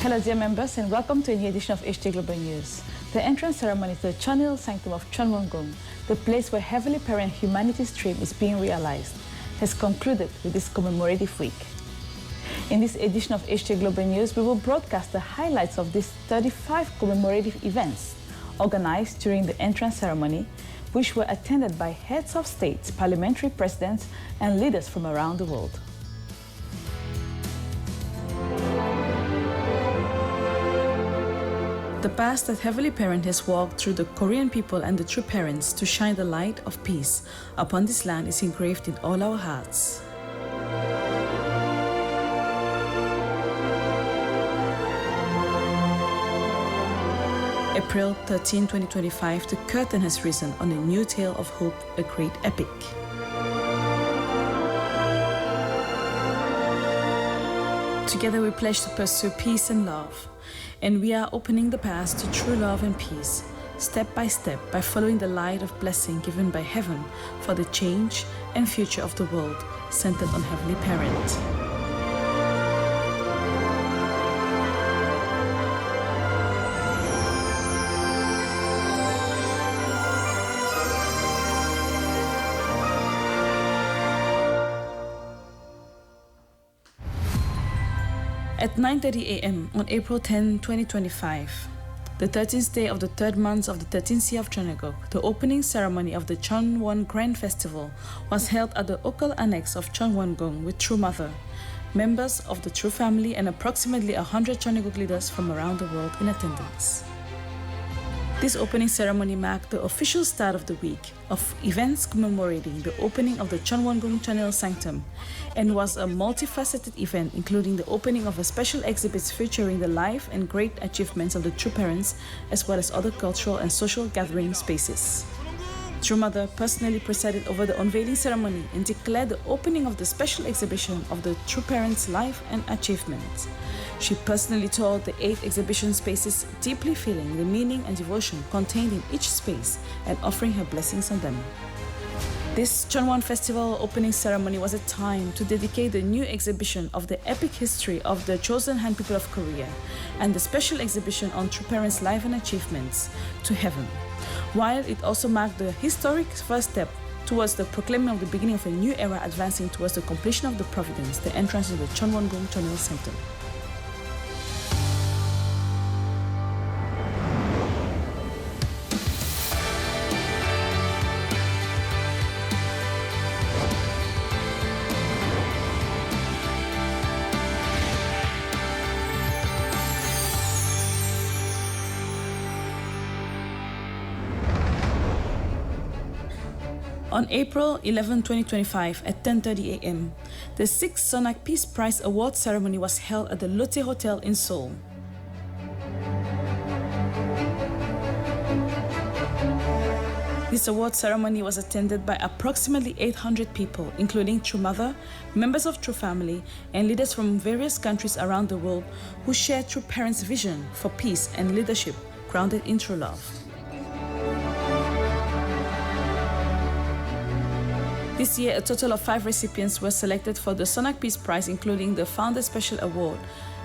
Hello dear members and welcome to a new edition of HT Global News. The entrance ceremony to the Chonil Sanctum of Chonwon-gung, the place where Heavenly Parent humanity's dream is being realized, has concluded with this commemorative week. In this edition of HT Global News, we will broadcast the highlights of these 35 commemorative events organized during the entrance ceremony, which were attended by heads of states, parliamentary presidents, and leaders from around the world. The path that Heavenly Parent has walked through the Korean people and the true parents to shine the light of peace upon this land is engraved in all our hearts. April 13, 2025, the curtain has risen on a new tale of hope, a great epic. Together we pledge to pursue peace and love. And we are opening the path to true love and peace, step by step, by following the light of blessing given by heaven for the change and future of the world, centered on Heavenly Parent. At 9:30 a.m. on April 10, 2025, the 13th day of the third month of the 13th year of Cheongguk, the opening ceremony of the Chonwon Grand Festival was held at the Okal Annex of Chonwon-gung with True Mother, members of the True family, and approximately 100 Cheongguk leaders from around the world in attendance. This opening ceremony marked the official start of the week of events commemorating the opening of the Chonwon-gung Chonil Sanctum, and was a multifaceted event including the opening of a special exhibits featuring the life and great achievements of the true parents, as well as other cultural and social gathering spaces. True Mother personally presided over the unveiling ceremony and declared the opening of the special exhibition of the true parents' life and achievements. She personally toured the 8 exhibition spaces, deeply feeling the meaning and devotion contained in each space and offering her blessings on them. This Chonwon Festival opening ceremony was a time to dedicate the new exhibition of the epic history of the chosen hand people of Korea and the special exhibition on true parents' life and achievements to heaven, while it also marked the historic first step towards the proclaiming of the beginning of a new era advancing towards the completion of the providence, the entrance of the Chonwon-gung Chonil Sanctum. On April 11, 2025 at 10:30 a.m., the 6th Sonak Peace Prize Award ceremony was held at the Lotte Hotel in Seoul. This award ceremony was attended by approximately 800 people, including True Mother, members of True family, and leaders from various countries around the world who share True Parents' vision for peace and leadership grounded in true love. This year, a total of 5 recipients were selected for the Sonak Peace Prize, including the Founder Special Award,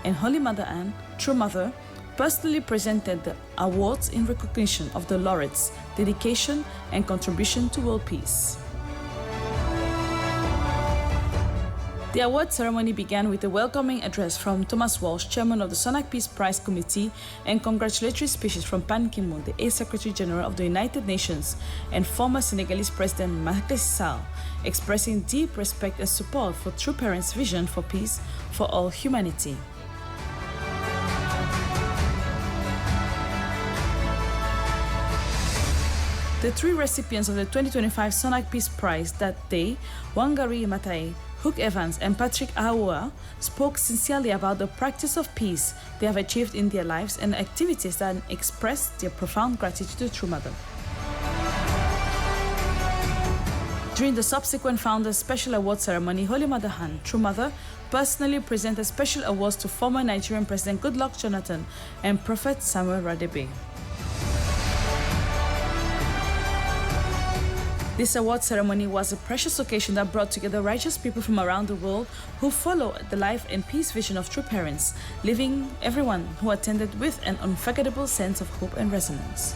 and Holy Mother Anne, True Mother, personally presented the awards in recognition of the laureates' dedication and contribution to world peace. The award ceremony began with a welcoming address from Thomas Walsh, chairman of the Sonak Peace Prize Committee, and congratulatory speeches from Ban Ki-moon, the 8th Secretary General of the United Nations, and former Senegalese President Macky Sall, expressing deep respect and support for True Parents' vision for peace for all humanity. The 3 recipients of the 2025 Sonak Peace Prize that day, Wangari Maathai, Hook Evans, and Patrick Aoua, spoke sincerely about the practice of peace they have achieved in their lives and activities that express their profound gratitude to True Mother. During the subsequent Founders Special Award ceremony, Holy Mother Han, True Mother, personally presented special awards to former Nigerian President Goodluck Jonathan and Prophet Samuel Radebe. This award ceremony was a precious occasion that brought together righteous people from around the world who follow the life and peace vision of true parents, leaving everyone who attended with an unforgettable sense of hope and resonance.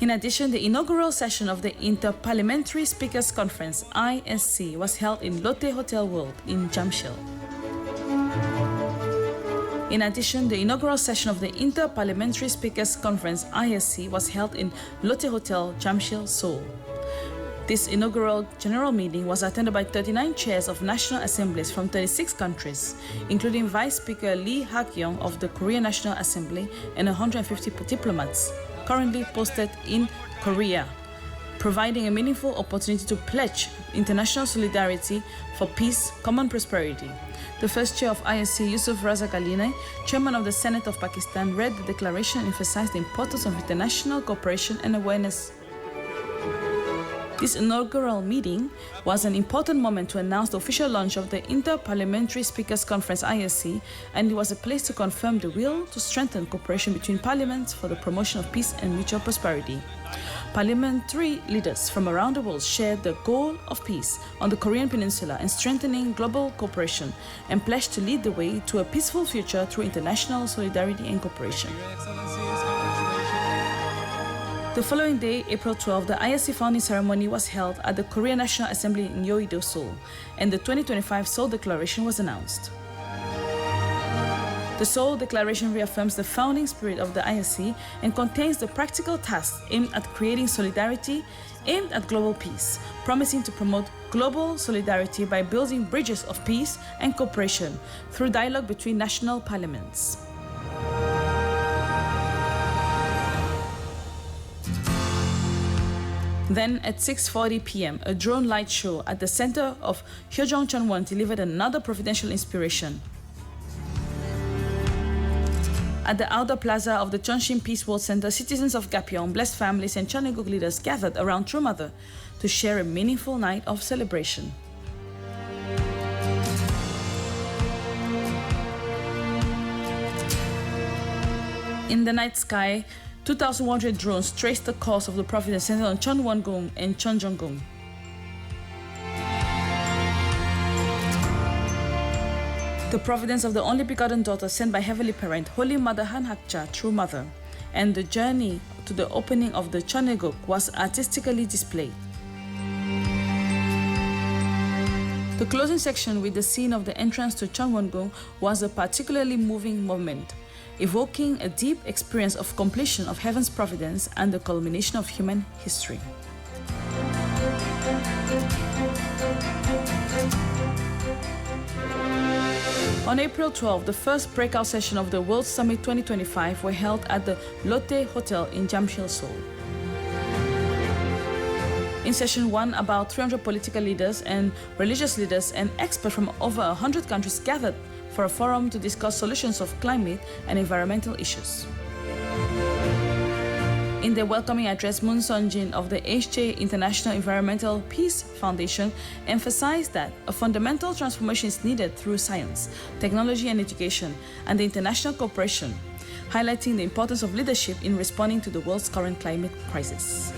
In addition, the inaugural session of the Interparliamentary Speakers Conference (ISC) was held in Lotte Hotel World in Jamshid. In addition, the inaugural session of the Interparliamentary Speakers Conference (ISC) was held in Lotte Hotel, Jamshid, Seoul. This inaugural general meeting was attended by 39 chairs of national assemblies from 36 countries, including Vice Speaker Lee Hak-yong of the Korean National Assembly and 150 diplomats currently posted in Korea, providing a meaningful opportunity to pledge international solidarity for peace, common prosperity. The first chair of ISC, Yusuf Raza Kaline, chairman of the Senate of Pakistan, read the declaration and emphasized the importance of international cooperation and awareness. This inaugural meeting was an important moment to announce the official launch of the Interparliamentary Speakers Conference (ISC), and it was a place to confirm the will to strengthen cooperation between parliaments for the promotion of peace and mutual prosperity. Parliamentary leaders from around the world shared the goal of peace on the Korean Peninsula and strengthening global cooperation, and pledged to lead the way to a peaceful future through international solidarity and cooperation. The following day, April 12, the ISC founding ceremony was held at the Korean National Assembly in Yeouido, Seoul, and the 2025 Seoul Declaration was announced. The Seoul Declaration reaffirms the founding spirit of the ISC and contains the practical tasks aimed at creating solidarity aimed at global peace, promising to promote global solidarity by building bridges of peace and cooperation through dialogue between national parliaments. Then at 6:40 p.m., a drone light show at the center of Hyeojong Chunwon delivered another providential inspiration. At the outdoor plaza of the Chonshin Peace World Center, citizens of Gapyeong, blessed families, and Cheongguk leaders gathered around True Mother to share a meaningful night of celebration. In the night sky, 2,100 drones traced the course of the Providence centered on Cheonwon-gung and Cheonjeong-gung. The Providence of the only begotten daughter sent by Heavenly Parent, Holy Mother Han Hakcha, True Mother, and the journey to the opening of the Cheongguk was artistically displayed. The closing section with the scene of the entrance to Cheonwon-gung was a particularly moving moment, evoking a deep experience of completion of heaven's providence and the culmination of human history. On April 12, the first breakout session of the World Summit 2025 were held at the Lotte Hotel in Jamshid, Seoul. In session 1, about 300 political leaders and religious leaders and experts from over 100 countries gathered for a forum to discuss solutions of climate and environmental issues. In their welcoming address, Moon Sun-jin of the HJ International Environmental Peace Foundation emphasized that a fundamental transformation is needed through science, technology and education, and the international cooperation, highlighting the importance of leadership in responding to the world's current climate crisis.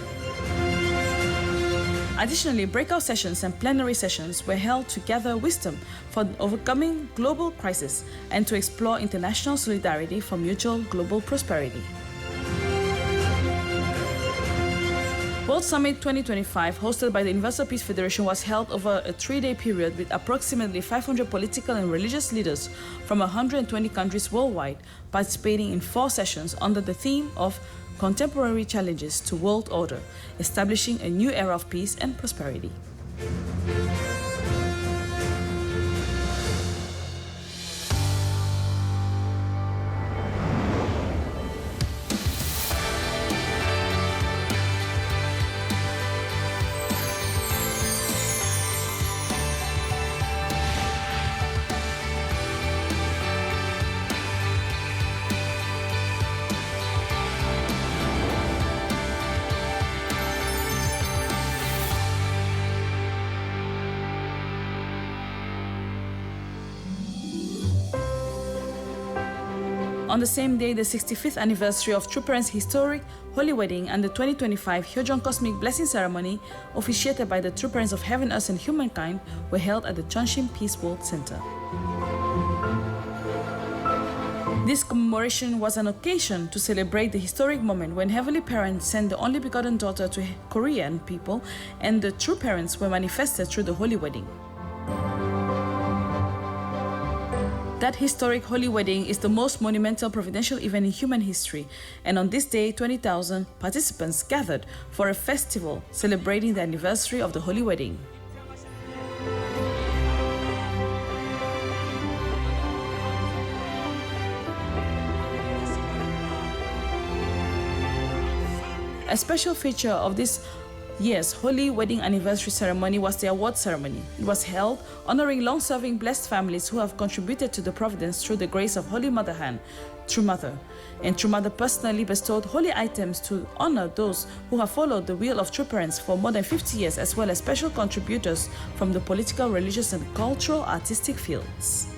Additionally, breakout sessions and plenary sessions were held to gather wisdom for overcoming global crisis and to explore international solidarity for mutual global prosperity. World Summit 2025, hosted by the Universal Peace Federation, was held over a 3-day period with approximately 500 political and religious leaders from 120 countries worldwide participating in 4 sessions under the theme of Contemporary Challenges to World Order, establishing a new era of peace and prosperity. On the same day, the 65th anniversary of True Parents' historic Holy Wedding and the 2025 Hyejeon Cosmic Blessing Ceremony, officiated by the True Parents of Heaven, Earth, and Humankind, were held at the Chunshim Peace World Center. This commemoration was an occasion to celebrate the historic moment when Heavenly Parents sent the only begotten daughter to Korean people, and the True Parents were manifested through the Holy Wedding. That historic Holy Wedding is the most monumental providential event in human history, and on this day, 20,000 participants gathered for a festival celebrating the anniversary of the Holy Wedding. A special feature of this year's Holy Wedding Anniversary ceremony was the award ceremony. It was held honoring long-serving blessed families who have contributed to the providence through the grace of Holy Mother Han, True Mother. And True Mother personally bestowed holy items to honor those who have followed the will of True Parents for more than 50 years, as well as special contributors from the political, religious, and cultural artistic fields.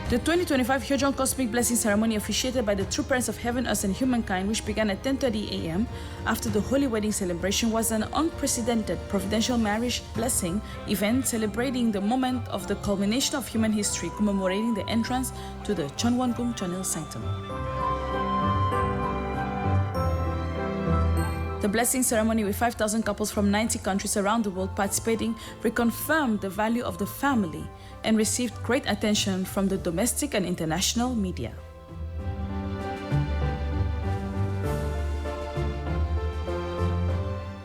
The 2025 Hyejeon Cosmic Blessing Ceremony, officiated by the True Parents of Heaven, Earth, and Humankind, which began at 10:30 a.m. after the Holy Wedding celebration, was an unprecedented providential marriage blessing event celebrating the moment of the culmination of human history, commemorating the entrance to the Cheonwon-gung Cheonil Sanctum. The blessing ceremony, with 5,000 couples from 90 countries around the world participating, reconfirmed the value of the family and received great attention from the domestic and international media.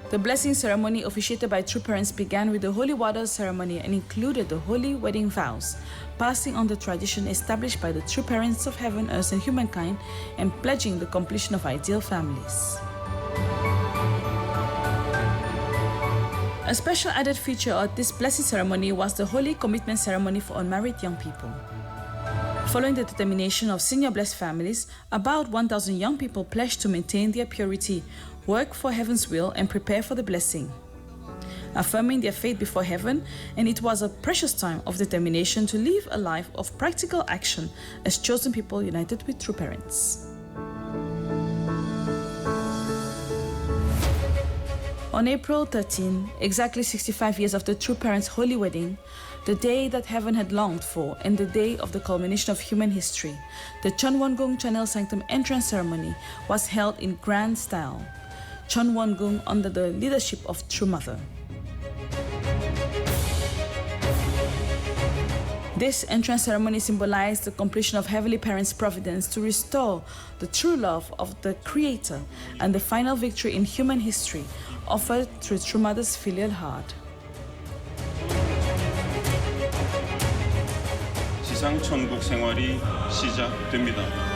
The blessing ceremony, officiated by True Parents, began with the Holy Water ceremony and included the Holy Wedding vows, passing on the tradition established by the True Parents of Heaven, Earth, and Humankind, and pledging the completion of ideal families. A special added feature of this blessing ceremony was the Holy Commitment Ceremony for unmarried young people. Following the determination of senior blessed families, about 1,000 young people pledged to maintain their purity, work for heaven's will, and prepare for the blessing, affirming their faith before heaven, and it was a precious time of determination to live a life of practical action as chosen people united with True Parents. On April 13, exactly 65 years after True Parents' Holy Wedding, the day that heaven had longed for and the day of the culmination of human history, the Cheonwon-gung Cheonil Sanctum entrance ceremony was held in grand style, Cheonwon-gung under the leadership of True Mother. This entrance ceremony symbolized the completion of Heavenly Parents' providence to restore the true love of the Creator and the final victory in human history offered through True Mother's filial heart. 지상 천국 생활이 시작됩니다.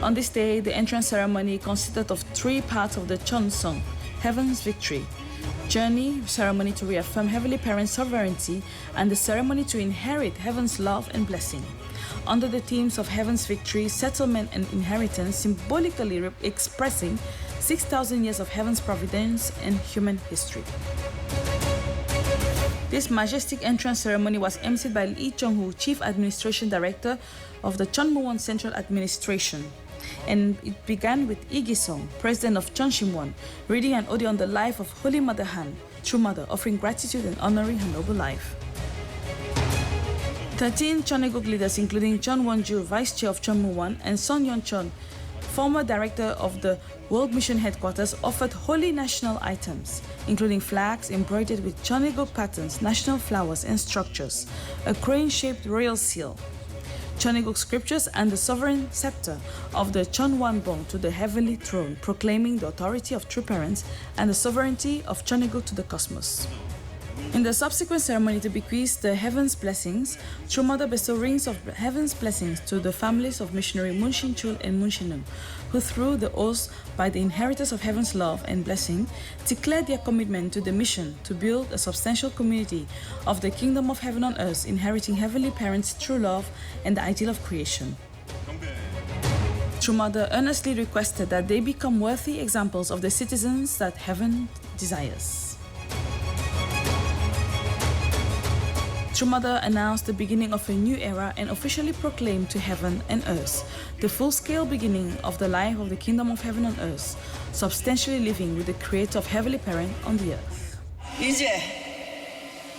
On this day, the entrance ceremony consisted of 3 parts of the Cheon Song, Heaven's Victory, Journey ceremony to reaffirm Heavenly Parents' sovereignty, and the ceremony to inherit Heaven's love and blessing. Under the themes of Heaven's Victory, Settlement, and Inheritance, symbolically expressing 6,000 years of Heaven's providence and human history. This majestic entrance ceremony was emceed by Lee Jong-hoo, Chief Administration Director of the Cheonmowon Central Administration, and it began with Lee Gi-sung, President of Chunshimwon, reading an ode on the life of Holy Mother Han, True Mother, offering gratitude and honoring her noble life. 13 Cheonhaegeuk leaders, including Jeon Won-ju, Vice Chair of Cheonmowon, and Son Yeon-chon, former Director of the World Mission Headquarters, offered holy national items, including flags embroidered with Cheonhaegeuk patterns, national flowers and structures, a crane-shaped royal seal, Cheonhaegeuk scriptures, and the sovereign scepter of the Cheonwon-bong to the heavenly throne, proclaiming the authority of True Parents and the sovereignty of Cheonhaegeuk to the cosmos. In the subsequent ceremony to bequeath the heaven's blessings, True Mother bestowed rings of heaven's blessings to the families of missionary Moon Shin Chul and Moon Shin Num, who through the oaths by the inheritors of heaven's love and blessing, declared their commitment to the mission to build a substantial community of the kingdom of heaven on earth, inheriting Heavenly Parents' true love and the ideal of creation. True Mother earnestly requested that they become worthy examples of the citizens that heaven desires. True Mother announced the beginning of a new era and officially proclaimed to heaven and earth the full-scale beginning of the life of the kingdom of heaven on earth, substantially living with the creator of Heavenly Parent on the earth. 이제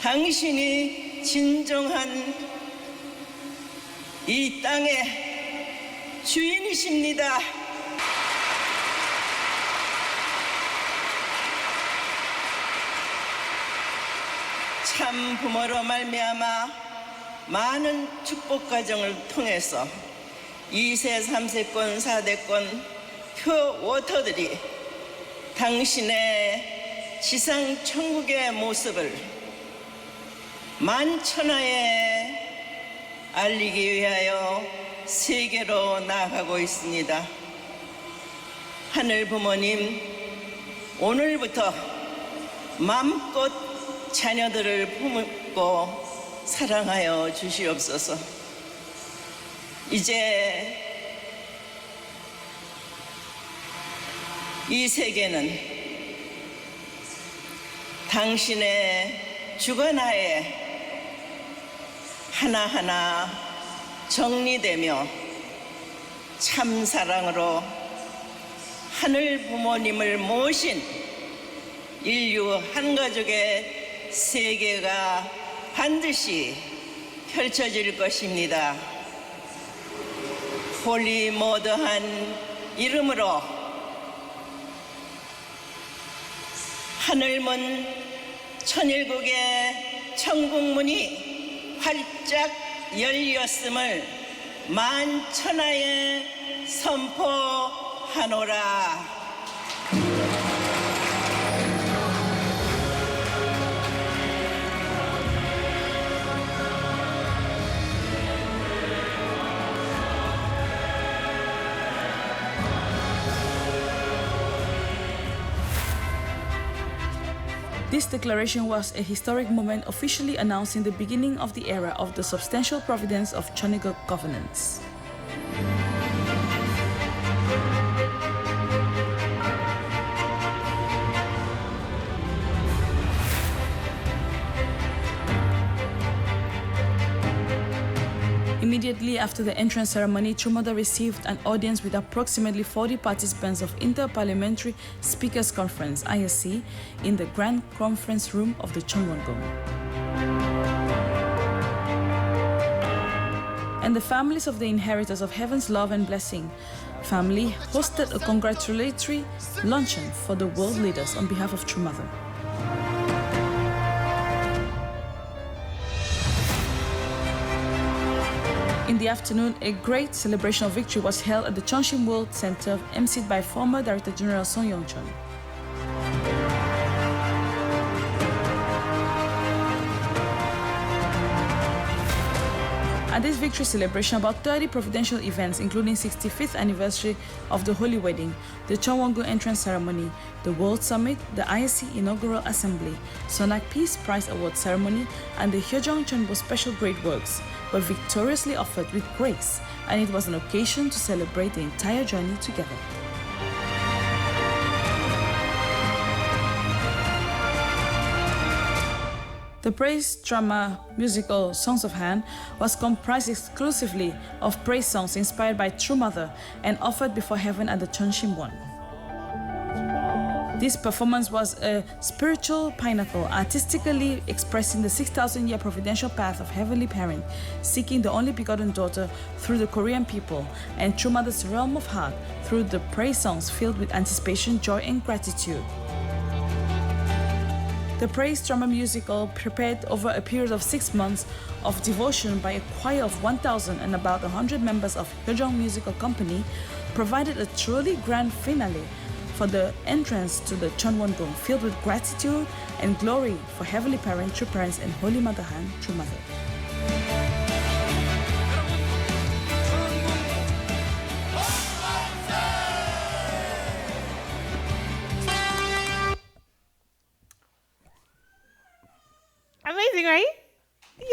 당신이 진정한 이 땅의 주인이십니다. 참 부모로 말미암아 많은 축복 과정을 통해서 2세, 3세권, 4대권 표워터들이 당신의 지상 천국의 모습을 만천하에 알리기 위하여 세계로 나아가고 있습니다. 하늘 부모님, 오늘부터 마음껏 자녀들을 품고 사랑하여 주시옵소서. 이제 이 세계는 당신의 주관하에 하나하나 정리되며 참사랑으로 하늘 부모님을 모신 인류 한가족의 세계가 반드시 펼쳐질 것입니다. 홀리모더한 이름으로 하늘문 천일국의 천국문이 활짝 열렸음을 만천하에 선포하노라. This declaration was a historic moment officially announcing the beginning of the era of the substantial providence of Chonigok governance. Immediately after the entrance ceremony, True Mother received an audience with approximately 40 participants of Inter-Parliamentary Speakers Conference (ISC) in the Grand Conference Room of the Chonwon-gung. And the families of the inheritors of heaven's love and blessing family hosted a congratulatory luncheon for the world leaders on behalf of True Mother. In the afternoon, a great celebration of victory was held at the Chongshim World Center, emceed by former Director General Song Yong-chon. At this victory celebration, about 30 providential events, including 65th anniversary of the Holy Wedding, the Chonwon-gung entrance ceremony, the World Summit, the ISC Inaugural Assembly, Sonak Peace Prize Award ceremony, and the Hyojong Chonbo Special Great Works, were victoriously offered with grace, and it was an occasion to celebrate the entire journey together. The praise drama musical Songs of Han was comprised exclusively of praise songs inspired by True Mother and offered before heaven at the Chonshim Won. This performance was a spiritual pinnacle, artistically expressing the 6,000-year providential path of Heavenly Parent, seeking the only begotten daughter through the Korean people, and True Mother's realm of heart through the praise songs filled with anticipation, joy, and gratitude. The praise drama musical, prepared over a period of 6 months of devotion by a choir of 1,000 and about 100 members of Hyojong Musical Company, provided a truly grand finale for the entrance to the Chonwon-gong filled with gratitude and glory for Heavenly Parent, True Parents, and Holy Mother Han, True Mother. Amazing, right? Yeah.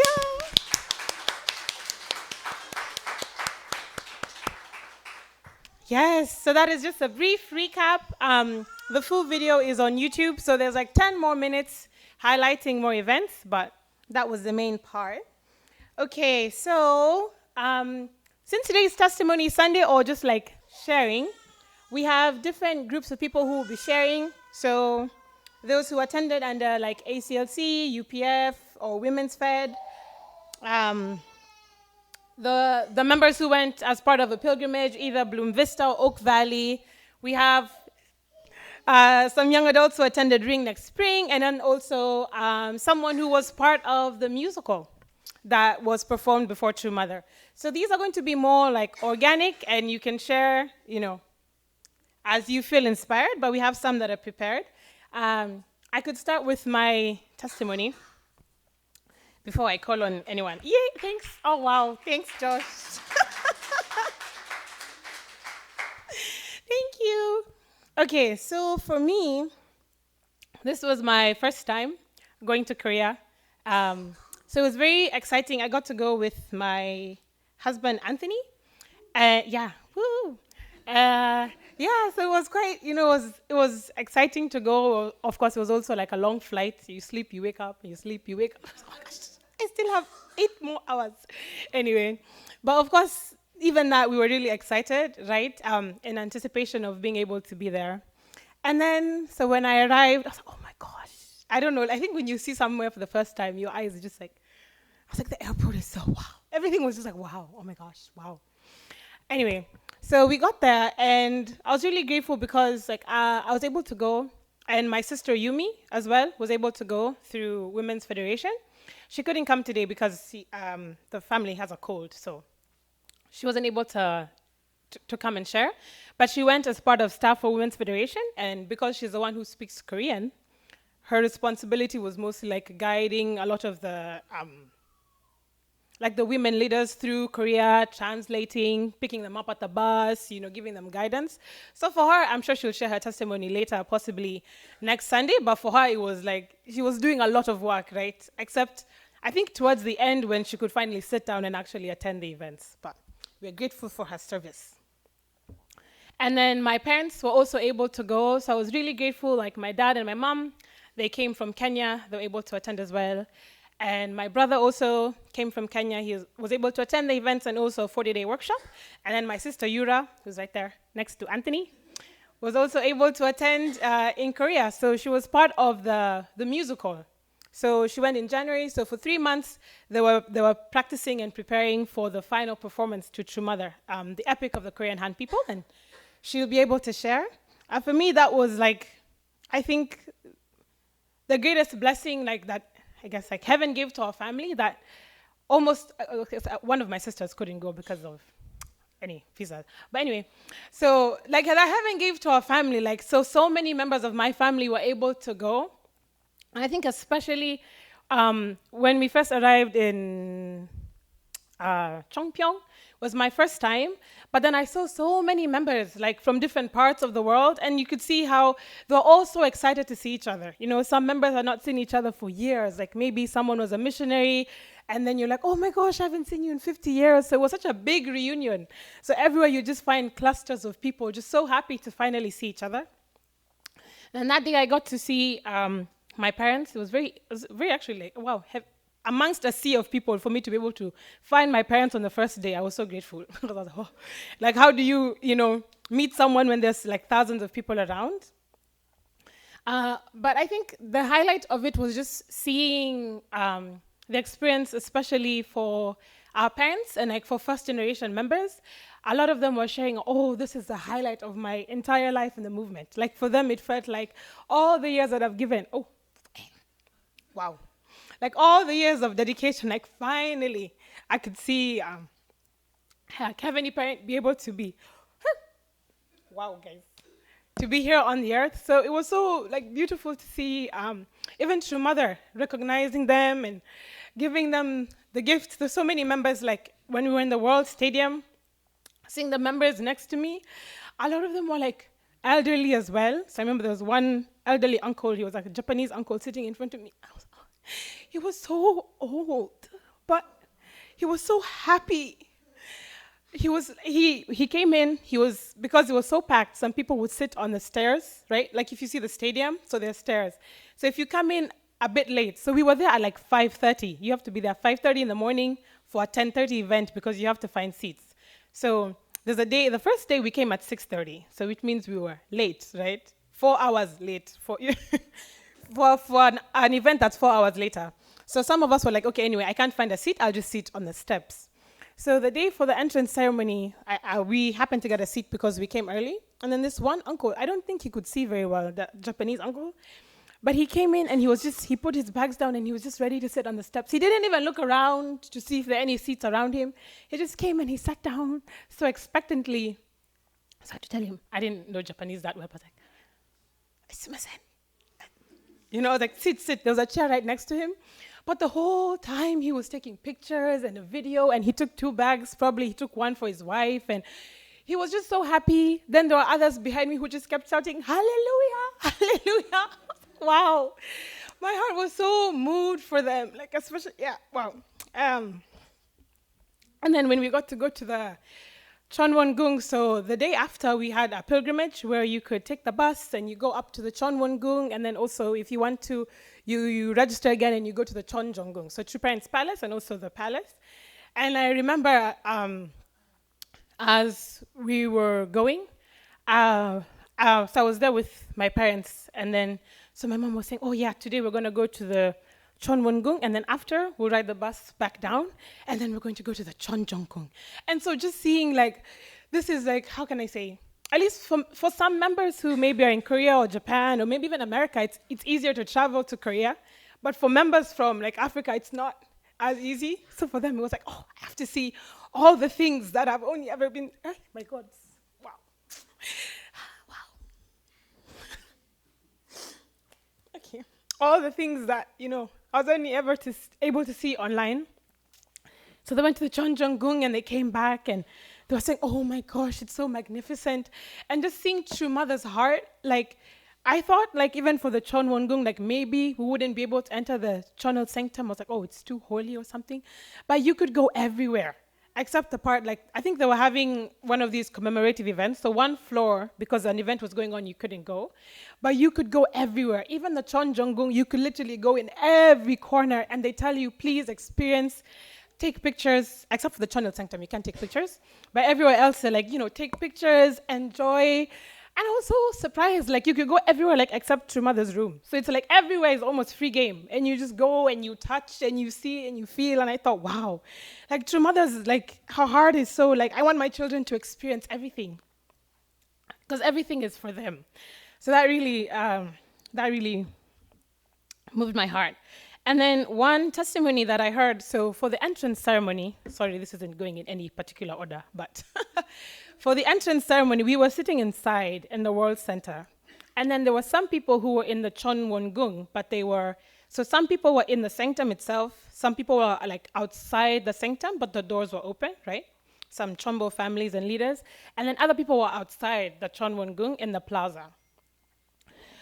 Yes, so that is just a brief recap. The full video is on YouTube, so there's like 10 more minutes highlighting more events, but that was the main part. Okay, so since today is Testimony Sunday, or just like sharing, we have different groups of people who will be sharing. So those who attended under like ACLC, UPF, or Women's Fed, the members who went as part of a pilgrimage, either Bloom Vista or Oak Valley. We have some young adults who attended Ring next spring, and then also someone who was part of the musical that was performed before True Mother. So these are going to be more like organic, and you can share, as you feel inspired, but we have some that are prepared. I could start with my testimony before I call on anyone. Yay, thanks. Oh, wow. Thanks, Josh. Thank you. Okay, so for me, this was my first time going to Korea. So it was very exciting. I got to go with my husband, Anthony. Yeah, woo. Yeah, so it was quite, it was exciting to go. Of course, it was also like a long flight. You sleep, you wake up, you sleep, you wake up. Oh my gosh, I still have 8 more hours. Anyway, but of course, even that, we were really excited, right? In anticipation of being able to be there. And then, so when I arrived, I was like, oh my gosh. I don't know, I think when you see somewhere for the first time, your eyes are just like, I was like, the airport is so wow. Everything was just like, wow, oh my gosh, wow. Anyway, so we got there, and I was really grateful because I was able to go, and my sister Yumi as well was able to go through Women's Federation. She couldn't come today because the family has a cold, so she wasn't able to come and share. But she went as part of staff for Women's Federation, and because she's the one who speaks Korean, her responsibility was mostly like guiding a lot of the the women leaders through Korea, translating, picking them up at the bus, giving them guidance. So for her, I'm sure she'll share her testimony later, possibly next Sunday, but for her, it was like, she was doing a lot of work, right? Except, I think towards the end when she could finally sit down and actually attend the events, but we're grateful for her service. And then my parents were also able to go, so I was really grateful, like my dad and my mom, they came from Kenya, they were able to attend as well. And my brother also came from Kenya. He was able to attend the events and also a 40-day workshop. And then my sister Yura, who's right there next to Anthony, was also able to attend in Korea. So she was part of the musical. So she went in January. So for 3 months, they were practicing and preparing for the final performance to True Mother, the epic of the Korean Han people. And she'll be able to share. For me, that was I think the greatest blessing that I guess heaven gave to our family, that almost one of my sisters couldn't go because of any visa. But anyway, so that heaven gave to our family, so many members of my family were able to go. And I think especially when we first arrived in Chongpyeong, was my first time, but then I saw so many members from different parts of the world, and you could see how they're all so excited to see each other. Some members had not seen each other for years, maybe someone was a missionary, and then you're like, oh my gosh, I haven't seen you in 50 years. So it was such a big reunion. So everywhere you just find clusters of people just so happy to finally see each other. And that day I got to see my parents. It was very actually, wow, amongst a sea of people, for me to be able to find my parents on the first day, I was so grateful. I was like, how do you, meet someone when there's thousands of people around? But I think the highlight of it was just seeing the experience, especially for our parents and for first generation members. A lot of them were sharing, oh, this is the highlight of my entire life in the movement. For them, it felt like all the years that I've given. Oh, wow. All the years of dedication, finally, I could see Heavenly Parent be able to be. Wow, guys. to be here on the earth. So it was so like beautiful to see even True Mother recognizing them and giving them the gift. There's so many members, like when we were in the World Stadium, seeing the members next to me, a lot of them were like elderly as well. So I remember there was one elderly uncle, he was like a Japanese uncle sitting in front of me. He was so old, but he was so happy. He came in, because it was so packed, some people would sit on the stairs, right? Like if you see the stadium, so there's stairs. So if you come in a bit late, so we were there at like 5:30. You have to be there 5:30 in the morning for a 10:30 event because you have to find seats. So there's a day, the first day we came at 6:30, so which means we were late, right? 4 hours late for an event that's 4 hours later. So some of us were like, okay, anyway, I can't find a seat, I'll just sit on the steps. So the day for the entrance ceremony, we happened to get a seat because we came early. And then this one uncle, I don't think he could see very well, the Japanese uncle, but he came in and he put his bags down and he was just ready to sit on the steps. He didn't even look around to see if there are any seats around him. He just came and he sat down so expectantly. So I had to tell him, I didn't know Japanese that well, but like, you know, like, sit. There was a chair right next to him. But the whole time he was taking pictures and a video, and he took 2 bags, probably he took one for his wife, and he was just so happy. Then there were others behind me who just kept shouting, hallelujah, hallelujah. Wow. My heart was so moved for them, like especially, yeah, wow. And then when we got to go to the Chonwon-gung, so the day after we had a pilgrimage where you could take the bus and you go up to the Chonwon-gung, and then also if you want to, you register again and you go to the Chonjong-gung, so True Parents Palace and also the palace. And I remember as we were going, so I was there with my parents, and then so my mom was saying, oh yeah, today we're going to go to the Chonwon-gung, and then after we'll ride the bus back down, and then we're going to go to the Chonjong-gung. And so just seeing like, this is like, how can I say, at least for some members who maybe are in Korea or Japan or maybe even America, it's easier to travel to Korea. But for members from like Africa, it's not as easy. So for them, it was like, oh, I have to see all the things that I've only ever been, oh my God, wow. Wow. Okay. All the things that, you know, I was only ever able to see online. So they went to the Chonjong-gung and they came back and they were saying, oh my gosh, it's so magnificent. And just seeing True Mother's heart, like, I thought, like, even for the Chonwon-gung, like, maybe we wouldn't be able to enter the Chonel Sanctum. I was like, oh, it's too holy or something. But you could go everywhere, except the part, like, I think they were having one of these commemorative events. So one floor, because an event was going on, you couldn't go. But you could go everywhere. Even the Chonjong-gung, you could literally go in every corner, and they tell you, please experience, take pictures, except for the Chonel Sanctum, you can't take pictures. But everywhere else, they're like, you know, take pictures, enjoy. And I was so surprised, like you could go everywhere, like except True Mother's room. So it's like everywhere is almost free game. And you just go and you touch and you see and you feel. And I thought, wow, like True Mother's, like her heart is so like, I want my children to experience everything. Because everything is for them. So that really moved my heart. And then one testimony that I heard, so for the entrance ceremony, sorry, this isn't going in any particular order, but for the entrance ceremony, we were sitting inside in the World Center. And then there were some people who were in the Chonwon-gung, but so some people were in the sanctum itself, some people were like outside the sanctum, but the doors were open, right? Some Chonbo families and leaders. And then other people were outside the Chonwon-gung in the plaza.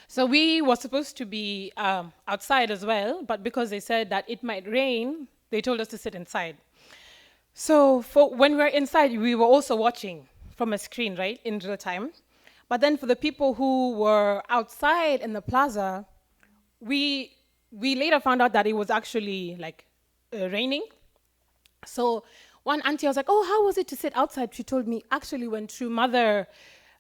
So we were supposed to be outside as well, but because they said that it might rain, they told us to sit inside. So when we were inside, we were also watching from a screen, right, in real time. But then for the people who were outside in the plaza, we later found out that it was actually like raining. So one auntie was like, oh, how was it to sit outside? She told me, actually, when True Mother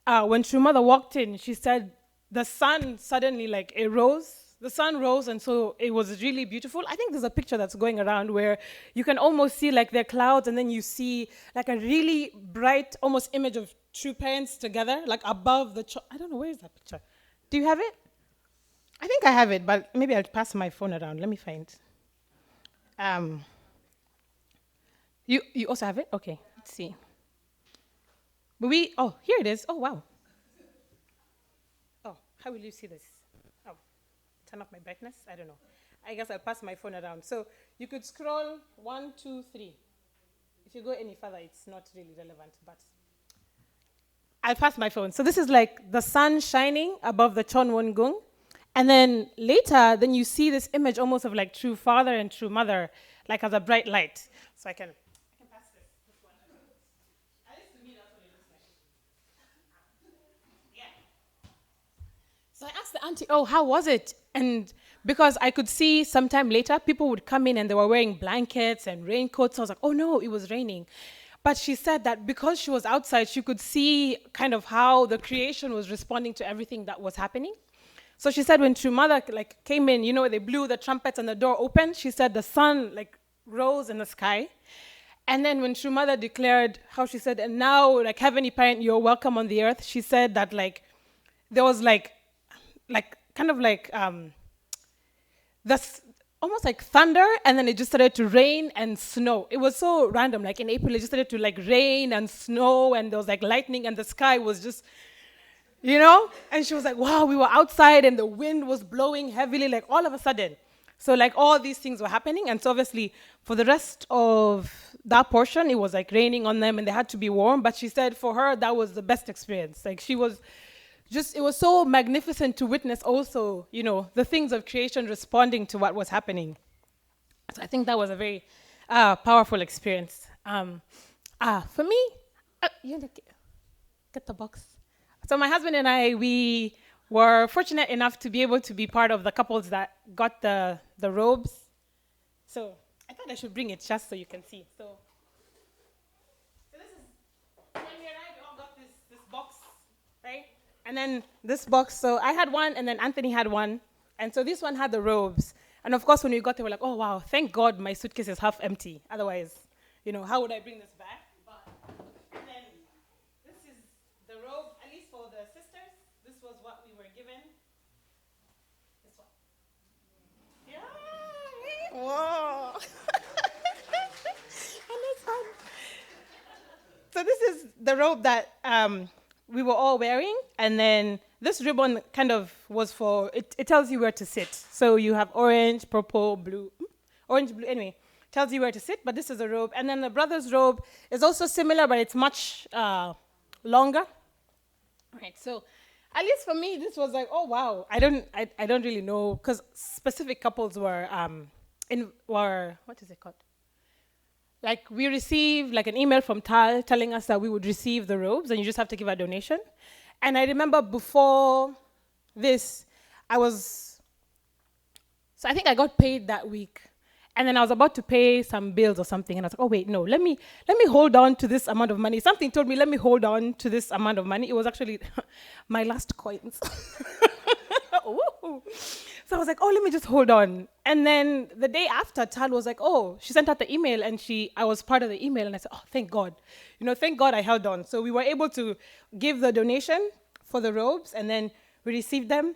walked in, she said, the sun suddenly, like, it rose. The sun rose, and so it was really beautiful. I think there's a picture that's going around where you can almost see, like, their clouds, and then you see, like, a really bright, almost image of True Parents together, like, above the... I don't know, where is that picture? Do you have it? I think I have it, but maybe I'll pass my phone around. Let me find. You also have it? Okay, let's see. But here it is. Oh, wow. how will you see this? Oh, turn off my brightness? I don't know. I guess I'll pass my phone around. So you could scroll 1, 2, 3. If you go any further, it's not really relevant, but I'll pass my phone. So this is like the sun shining above the Chonwon-gung. And then later, then you see this image almost of like true father and true mother, like as a bright light. So I can pass this one. At least to me, that's what it looks like. Yeah. So I asked the auntie, oh, how was it? And because I could see sometime later, people would come in and they were wearing blankets and raincoats. So I was like, oh no, it was raining. But she said that because she was outside, she could see kind of how the creation was responding to everything that was happening. So she said when True Mother like came in, you know, they blew the trumpets and the door opened. She said the sun like rose in the sky. And then when True Mother declared how she said, and now like Heavenly Parent, you're welcome on the earth. She said that like there was like kind of like this almost like thunder, and then it just started to rain and snow. It was so random. Like in April, it just started to like rain and snow, and there was like lightning, and the sky was just, you know? And she was like, wow, we were outside and the wind was blowing heavily, like all of a sudden. So like all these things were happening. And so obviously for the rest of that portion, it was like raining on them and they had to be warm. But she said for her, that was the best experience. Like she was just, it was so magnificent to witness also, you know, the things of creation responding to what was happening. So I think that was a very powerful experience. For me, you get the box. So my husband and I, we were fortunate enough to be able to be part of the couples that got the robes. So I thought I should bring it just so you can see. So this is, when we arrived, we all got this box, right? And then this box, so I had one and then Anthony had one. And so this one had the robes. And of course, when we got there, we're like, oh wow, thank God my suitcase is half empty. Otherwise, you know, how would I bring this back? But then this is the robe, at least for the sisters. This was what we were given. This one. Yeah. Whoa. And this one. So this is the robe that we were all wearing, and then this ribbon kind of was for, it tells you where to sit. So you have orange, purple, blue, orange, blue, anyway, tells you where to sit, but this is a robe. And then the brother's robe is also similar, but it's much longer. All right, so at least for me, this was like, oh wow, I don't really know, because specific couples were, what is it called? Like we received like an email from Tal telling us that we would receive the robes and you just have to give a donation. And I remember before this, I think I got paid that week. And then I was about to pay some bills or something. And I was like, oh wait, no, let me hold on to this amount of money. Something told me, let me hold on to this amount of money. It was actually my last coins. Ooh. So I was like, oh, let me just hold on. And then the day after, Tal was like, oh, she sent out the email and I was part of the email. And I said, oh, thank God. You know, thank God I held on. So we were able to give the donation for the robes and then we received them.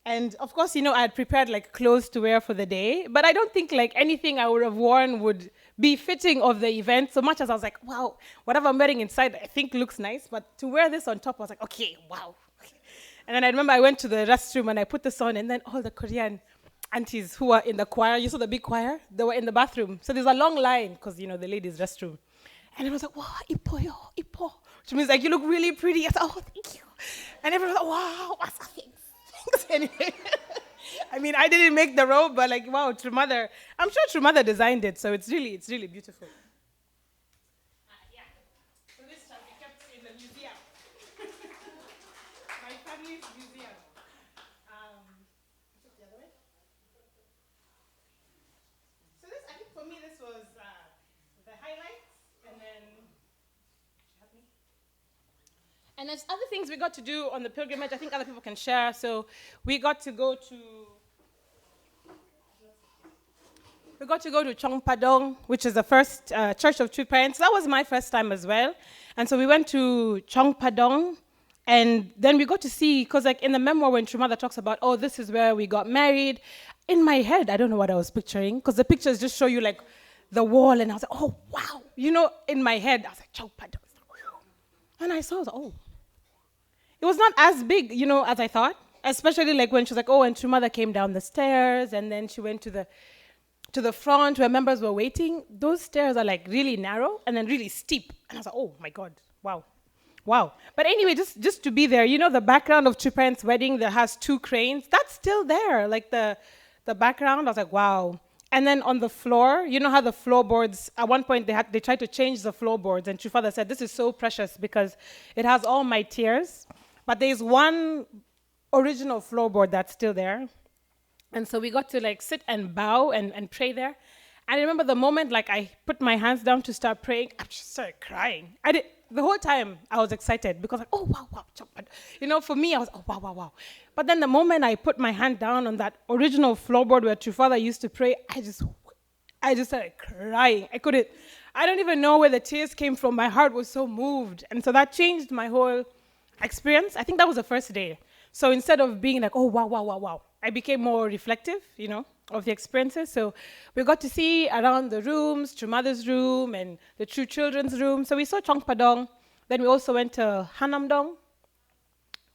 And of course, you know, I had prepared like clothes to wear for the day, but I don't think like anything I would have worn would be fitting of the event so much as I was like, wow, whatever I'm wearing inside, I think looks nice. But to wear this on top, I was like, okay, wow. And then I remember I went to the restroom and I put this on, and then all the Korean aunties who were in the choir, you saw the big choir, they were in the bathroom. So there's a long line, because, you know, the ladies' restroom. And it was like, wow, ipo yo, ipo. Which means like, you look really pretty. I said, oh, thank you. And everyone was like, wow, what's that thing? Anyway, I mean, I didn't make the robe, but like, wow, True Mother. I'm sure True Mother designed it, so it's really beautiful. Yeah. So this shall be kept in the museum. My family's museum. The other way. So this, I think for me, this was the highlights, and then. And there's other things we got to do on the pilgrimage. I think other people can share. So we got to go to Chongpadong, which is the first Church of True Parents. That was my first time as well. And so we went to Chongpadong, and then we got to see, because like in the memoir when True Mother talks about, oh, this is where we got married, in my head, I don't know what I was picturing, because the pictures just show you like the wall, and I was like, oh, wow. You know, in my head, I was like, Chongpadong. And I saw, oh. It was not as big, you know, as I thought. Especially like when she was like, oh, and Chumada came down the stairs and then she went to the front where members were waiting. Those stairs are like really narrow and then really steep. And I was like, oh my God, wow. Wow. But anyway, just to be there, you know, the background of Chupan's wedding that has two cranes, that's still there. Like the background, I was like, wow. And then on the floor, you know how the floorboards, at one point they tried to change the floorboards, and Chufada said, this is so precious because it has all my tears. But there's one original floorboard that's still there. And so we got to like sit and bow and pray there. And I remember the moment like I put my hands down to start praying, I just started crying. The whole time I was excited because like, oh, wow. You know, for me, I was, oh, wow. But then the moment I put my hand down on that original floorboard where Trufada used to pray, I just started crying. I don't even know where the tears came from. My heart was so moved. And so that changed my whole experience. I think that was the first day. So instead of being like, oh, wow, I became more reflective, you know, of the experiences. So we got to see around the rooms, True Mother's room and the True Children's room. So we saw Chongpadong. Then we also went to Hanamdong,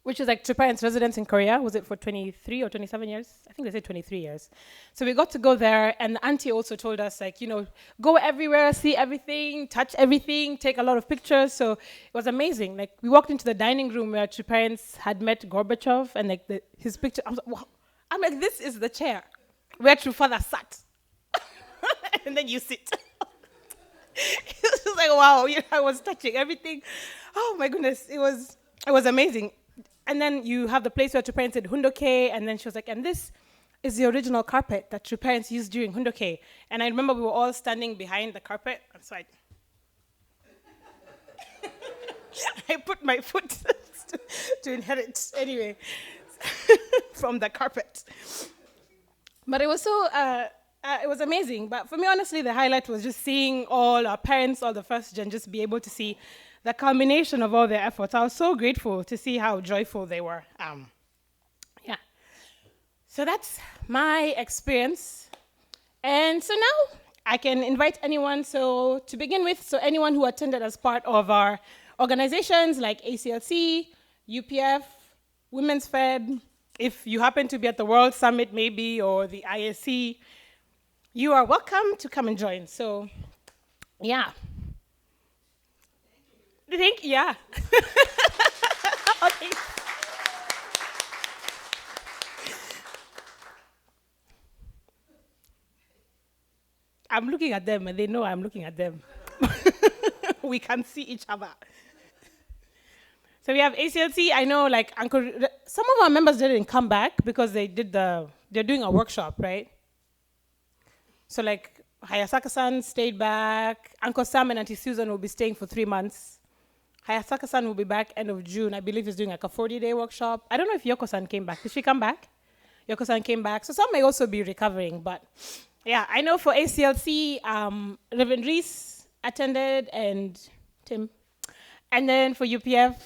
which is like True Parents' residence in Korea. Was it for 23 or 27 years? I think they said 23 years. So we got to go there, and the auntie also told us, like, you know, go everywhere, see everything, touch everything, take a lot of pictures. So it was amazing. Like, we walked into the dining room where True Parents had met Gorbachev, and like his picture, I was like, wow. I'm like, this is the chair where True Father sat. And then you sit. It was like, wow, you know, I was touching everything. Oh my goodness, it was amazing. And then you have the place where True Parents did Hundoke, and then she was like, and this is the original carpet that True Parents used during Hundoke. And I remember we were all standing behind the carpet, and so I put my foot to inherit anyway from the carpet. But it was so, it was amazing. But for me, honestly, the highlight was just seeing all our parents, all the first gen, just be able to see the culmination of all their efforts. I was so grateful to see how joyful they were. Yeah. So that's my experience. And so now I can invite anyone. So to begin with, so anyone who attended as part of our organizations like ACLC, UPF, Women's Fed, if you happen to be at the World Summit maybe, or the ISC, you are welcome to come and join. So, yeah. Yeah. Okay. I'm looking at them, and they know I'm looking at them. We can see each other. So we have ACLC. I know, like, some of our members didn't come back because they're doing a workshop, right? So, like, Hayasaka-san stayed back. Uncle Sam and Auntie Susan will be staying for 3 months. Hayasaka-san will be back end of June. I believe he's doing like a 40-day workshop. I don't know if Yoko-san came back. Did she come back? Yoko-san came back. So some may also be recovering. But yeah, I know for ACLC, Reverend Reese attended and Tim. And then for UPF,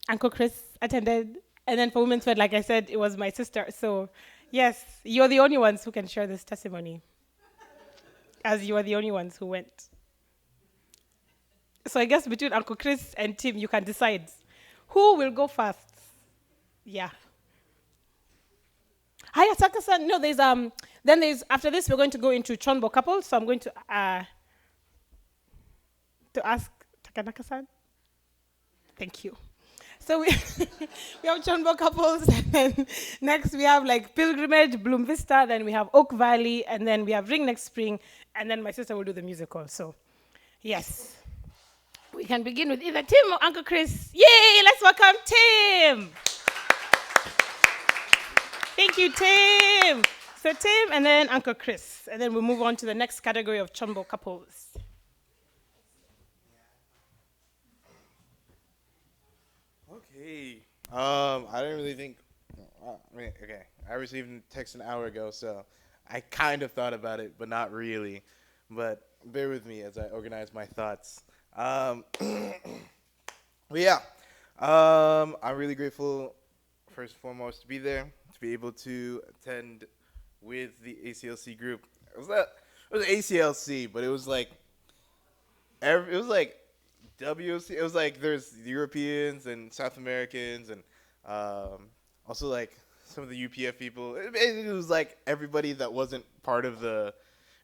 Uncle Chris attended. And then for Women's Fed, like I said, it was my sister. So yes, you're the only ones who can share this testimony, as you are the only ones who went. So I guess between Uncle Chris and Tim, you can decide who will go first. Yeah. Hayasaka-san, no, then after this, we're going to go into Chonbo couples. So I'm going to ask Takanaka-san. Thank you. So we have Chonbo couples, and then next we have like Pilgrimage, Bloom Vista, then we have Oak Valley, and then we have Ring Next Spring, and then my sister will do the musical. So, yes. We can begin with either Tim or Uncle Chris. Yay, let's welcome Tim. Thank you, Tim. So Tim and then Uncle Chris. And then we'll move on to the next category of Chonbo couples. Okay. I didn't really think, okay. I received a text an hour ago, so I kind of thought about it, but not really. But bear with me as I organize my thoughts. But yeah, I'm really grateful, first and foremost, to be there, to be able to attend with the ACLC group. It was ACLC, but it was like WOC. It was like there's Europeans and South Americans, and also like some of the UPF people. It was like everybody that wasn't part of the.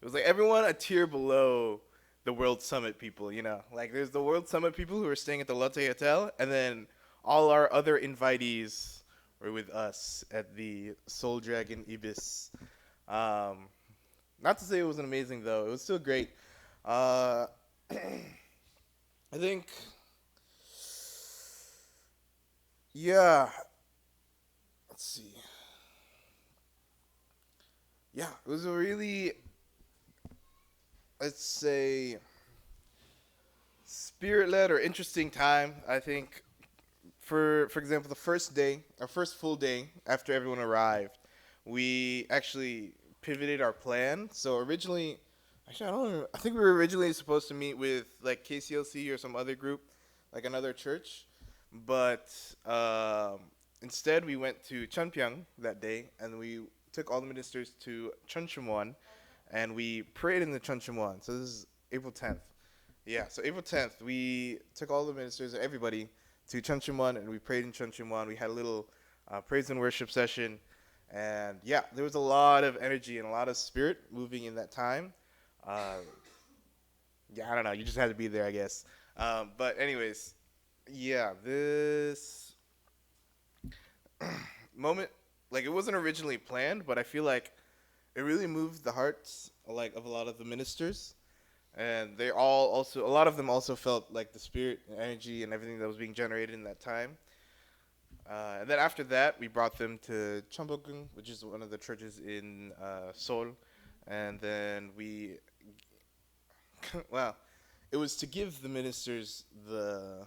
It was like everyone a tier below the World Summit people. You know, like there's the World Summit people who are staying at the Lotte Hotel, and then all our other invitees were with us at the Soul Dragon Ibis. Not to say it wasn't amazing though. It was still great. I think. Yeah. Let's see. Yeah, it was a really, let's say, spirit-led or interesting time. I think, for example, the first day, our first full day after everyone arrived, we actually pivoted our plan. So originally, actually, I don't know, I think we were originally supposed to meet with like KCLC or some other group, like another church, but instead we went to Cheonpyeong that day, and we took all the ministers to Chuncheonwon, and we prayed in the Chuncheonwon. So this is April 10th. Yeah, so April 10th, we took all the ministers and everybody to Chuncheonwon, and we prayed in Chuncheonwon. We had a little praise and worship session, and yeah, there was a lot of energy and a lot of spirit moving in that time. Yeah, I don't know. You just had to be there, I guess. But anyways, yeah, this moment, like, it wasn't originally planned, but I feel like it really moved the hearts, like, of a lot of the ministers, and they all also, a lot of them also felt like the spirit and energy and everything that was being generated in that time. And then after that, we brought them to Cheonbokgung, which is one of the churches in Seoul, and then we, well, it was to give the ministers the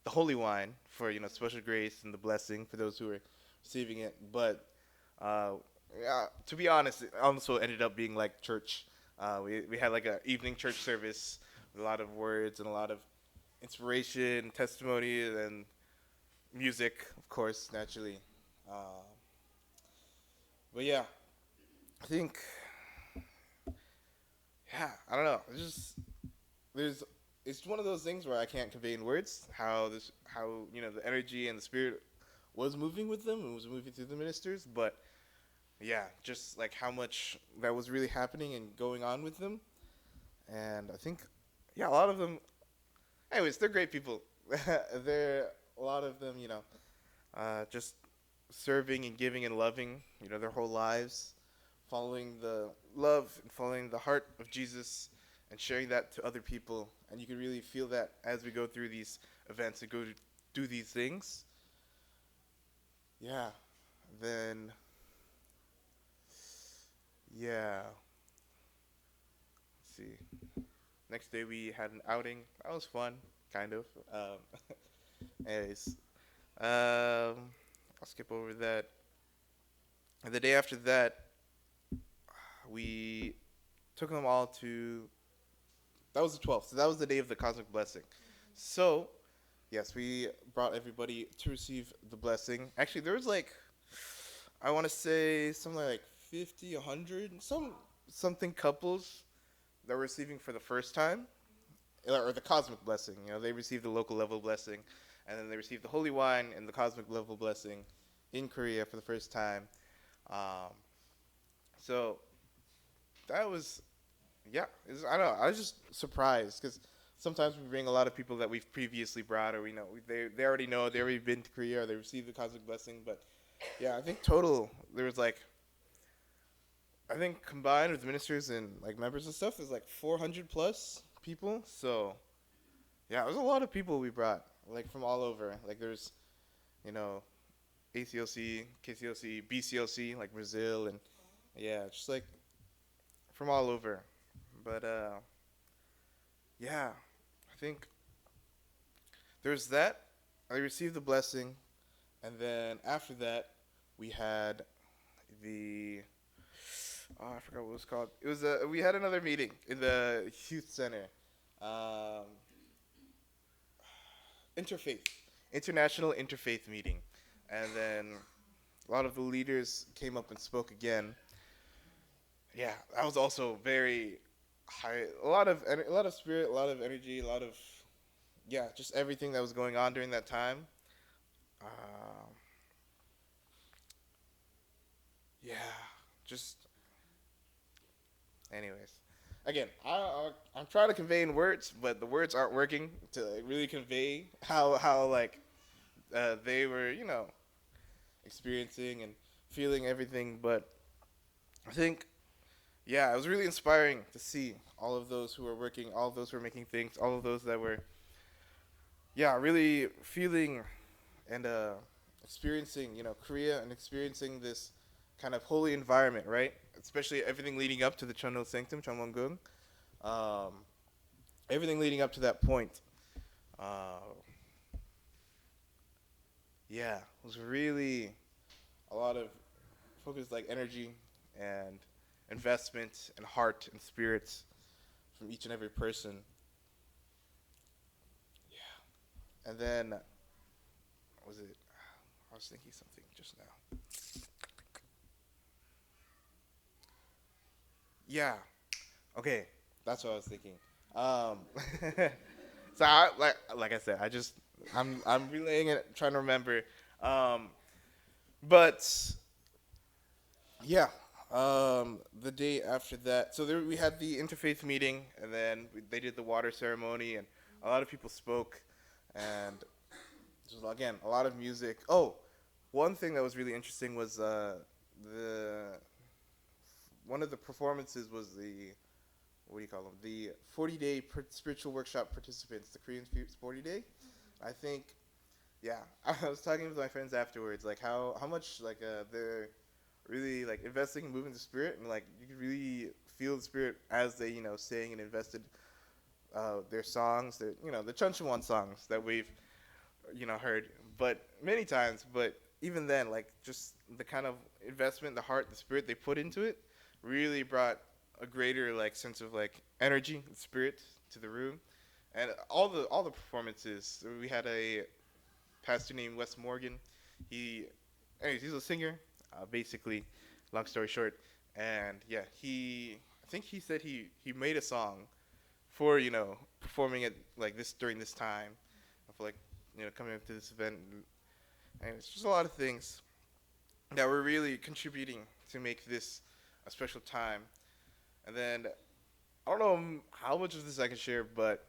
holy wine for, you know, special grace and the blessing for those who were receiving it. But yeah, to be honest, it also ended up being like church. We had like an evening church service with a lot of words and a lot of inspiration, testimony, and music, of course, naturally. But yeah, I think, yeah, I don't know. It's one of those things where I can't convey in words how you know, the energy and the spirit was moving with them and was moving through the ministers, but yeah, just like how much that was really happening and going on with them. And I think, yeah, a lot of them, anyways, they're great people. They're, a lot of them, you know, just serving and giving and loving, you know, their whole lives, following the love and following the heart of Jesus and sharing that to other people. And you can really feel that as we go through these events and go to do these things. Yeah. Then, yeah. Let's see. Next day we had an outing. That was fun, kind of. Anyways, I'll skip over that. And the day after that, we took them all to, that was the 12th, so that was the day of the cosmic blessing. So, yes, we brought everybody to receive the blessing. Actually, there was like, I want to say something like 50, 100, something couples that were receiving for the first time, or the cosmic blessing. You know, they received the local level blessing, and then they received the holy wine and the cosmic level blessing in Korea for the first time. So that was, yeah, I don't know, I was just surprised, because sometimes we bring a lot of people that we've previously brought, or we know, they already know, they already been to Korea, or they received the cosmic blessing. But yeah, I think total, there was like, I think combined with ministers and like members and stuff, there's like 400 plus people. So yeah, it was a lot of people we brought, like from all over. Like there's, you know, ACLC, KCLC, BCLC, like Brazil, and yeah, just like from all over. But yeah, I think there's that. I received the blessing, and then after that, we had the, oh, I forgot what it was called. It was we had another meeting in the youth center, international interfaith meeting, and then a lot of the leaders came up and spoke again. Yeah, that was also very high. A lot of spirit, a lot of energy, a lot of, yeah, just everything that was going on during that time. yeah, just anyways. Again, I'm trying to convey in words, but the words aren't working to like, really convey how like they were, experiencing and feeling everything. But I think, yeah, it was really inspiring to see all of those who were working, all of those who were making things, all of those that were, yeah, really feeling and experiencing, Korea and experiencing this kind of holy environment, right? Especially everything leading up to the Cheonil Sanctum, Cheonwongung. Um, everything leading up to that point. Uh, yeah, it was really a lot of focused like energy and investment and heart and spirits from each and every person. Yeah. And then, what was it? I was thinking something just now. Yeah. Okay. That's what I was thinking. Um, so like I said, I'm relaying it, trying to remember. Um, but yeah, the day after that, so there we had the interfaith meeting, and then they did the water ceremony, and a lot of people spoke, and just again a lot of music. Oh, one thing that was really interesting was the one of the performances was the what do you call them? The 40-day spiritual workshop participants, the Korean 40 day. I think, yeah, I was talking with my friends afterwards, like how much like they're really like investing and moving the spirit, and like you could really feel the spirit as they sang and invested their songs, the Chuncheon songs that we've heard, but many times. But even then, like just the kind of investment, the heart, the spirit they put into it, really brought a greater like sense of like energy and spirit to the room, and all the performances. We had a pastor named Wes Morgan. Anyways, he's a singer, basically. Long story short, and yeah, I think he said he made a song for performing it like this during this time, of like coming up to this event, and it's just a lot of things that were really contributing to make this a special time. And then I don't know how much of this I can share, but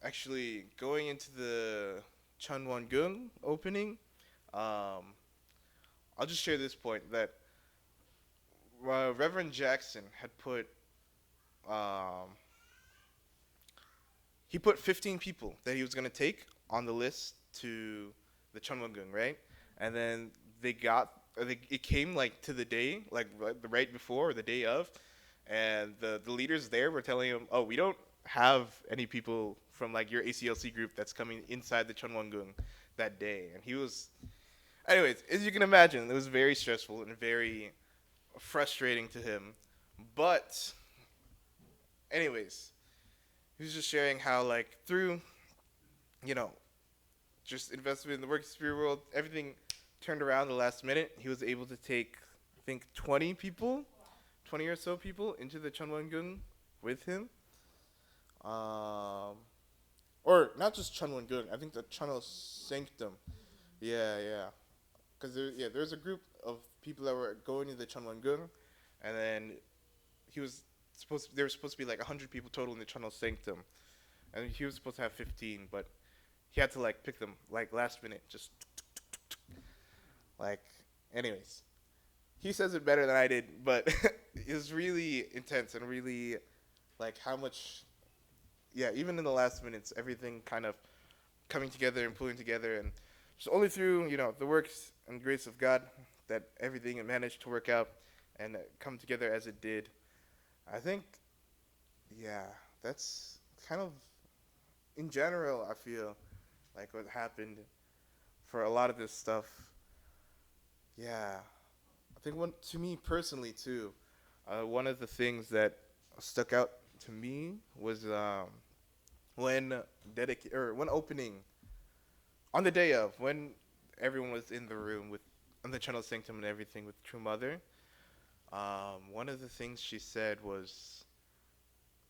actually going into the Cheonwongung opening, um, I'll just share this point that Reverend Jackson had um, put 15 people that he was gonna take on the list to the Cheonwongung, right? And then it came like to the day, like the right before or the day of, and the leaders there were telling him, "Oh, we don't have any people from like your ACLC group that's coming inside the Cheonwongung that day." And he was, anyways, as you can imagine, it was very stressful and very frustrating to him. But, anyways, he was just sharing how like through, you know, just investment in the work spirit world, everything turned around the last minute. He was able to take, I think, 20 or so people into the Cheonwongung with him. Or not just Cheonwongung, I think the Cheonil Sanctum. Yeah. Because there's a group of people that were going to the Cheonwongung, and then there were supposed to be like 100 people total in the Cheonil Sanctum, and he was supposed to have 15, but he had to like pick them like last minute, just like, anyways. He says it better than I did, but it was really intense and really like how much, yeah, even in the last minutes, everything kind of coming together and pulling together, and just only through the works and grace of God that everything managed to work out and come together as it did. I think, yeah, that's kind of, in general, I feel like what happened for a lot of this stuff. Yeah, I think to me personally too, one of the things that stuck out to me was when opening, on the day of, when everyone was in the room on the Cheonil Sanctum and everything with True Mother. One of the things she said was,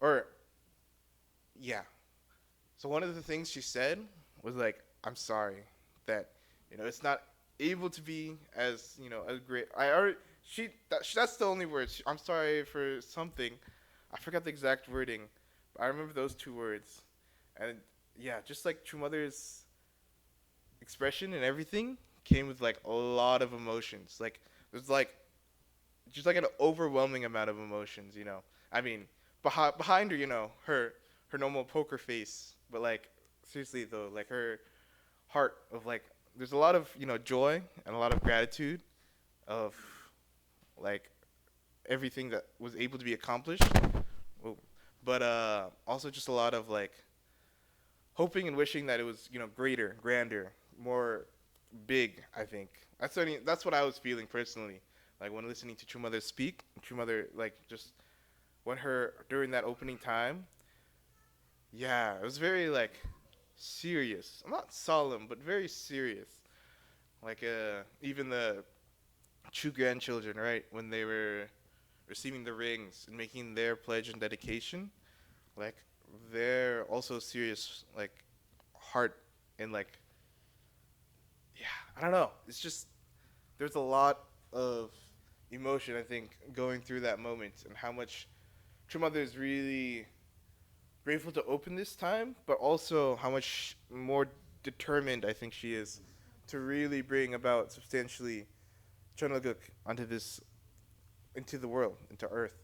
so one of the things she said was like, "I'm sorry that it's not able to be as as great. I already that's the only words. I'm sorry for something. I forgot the exact wording, but I remember those two words. And yeah, just like True Mother's expression and everything came with like a lot of emotions. Like there's like just like an overwhelming amount of emotions. I mean, behind her, her normal poker face, but like seriously though, like her heart of like there's a lot of joy and a lot of gratitude of like everything that was able to be accomplished. Oh, but also just a lot of like hoping and wishing that it was greater, grander, more big. I think that's what I was feeling personally, like when listening to True Mother speak. True Mother, like just when her during that opening time. Yeah, it was very like serious. Not solemn, but very serious. Like even the true grandchildren, right, when they were receiving the rings and making their pledge and dedication, like they're also serious, like heart and like yeah, I don't know. It's just there's a lot of emotion I think going through that moment and how much True Mother is really grateful to open this time, but also how much more determined I think she is to really bring about substantially Chonoguk onto this into the world, into Earth.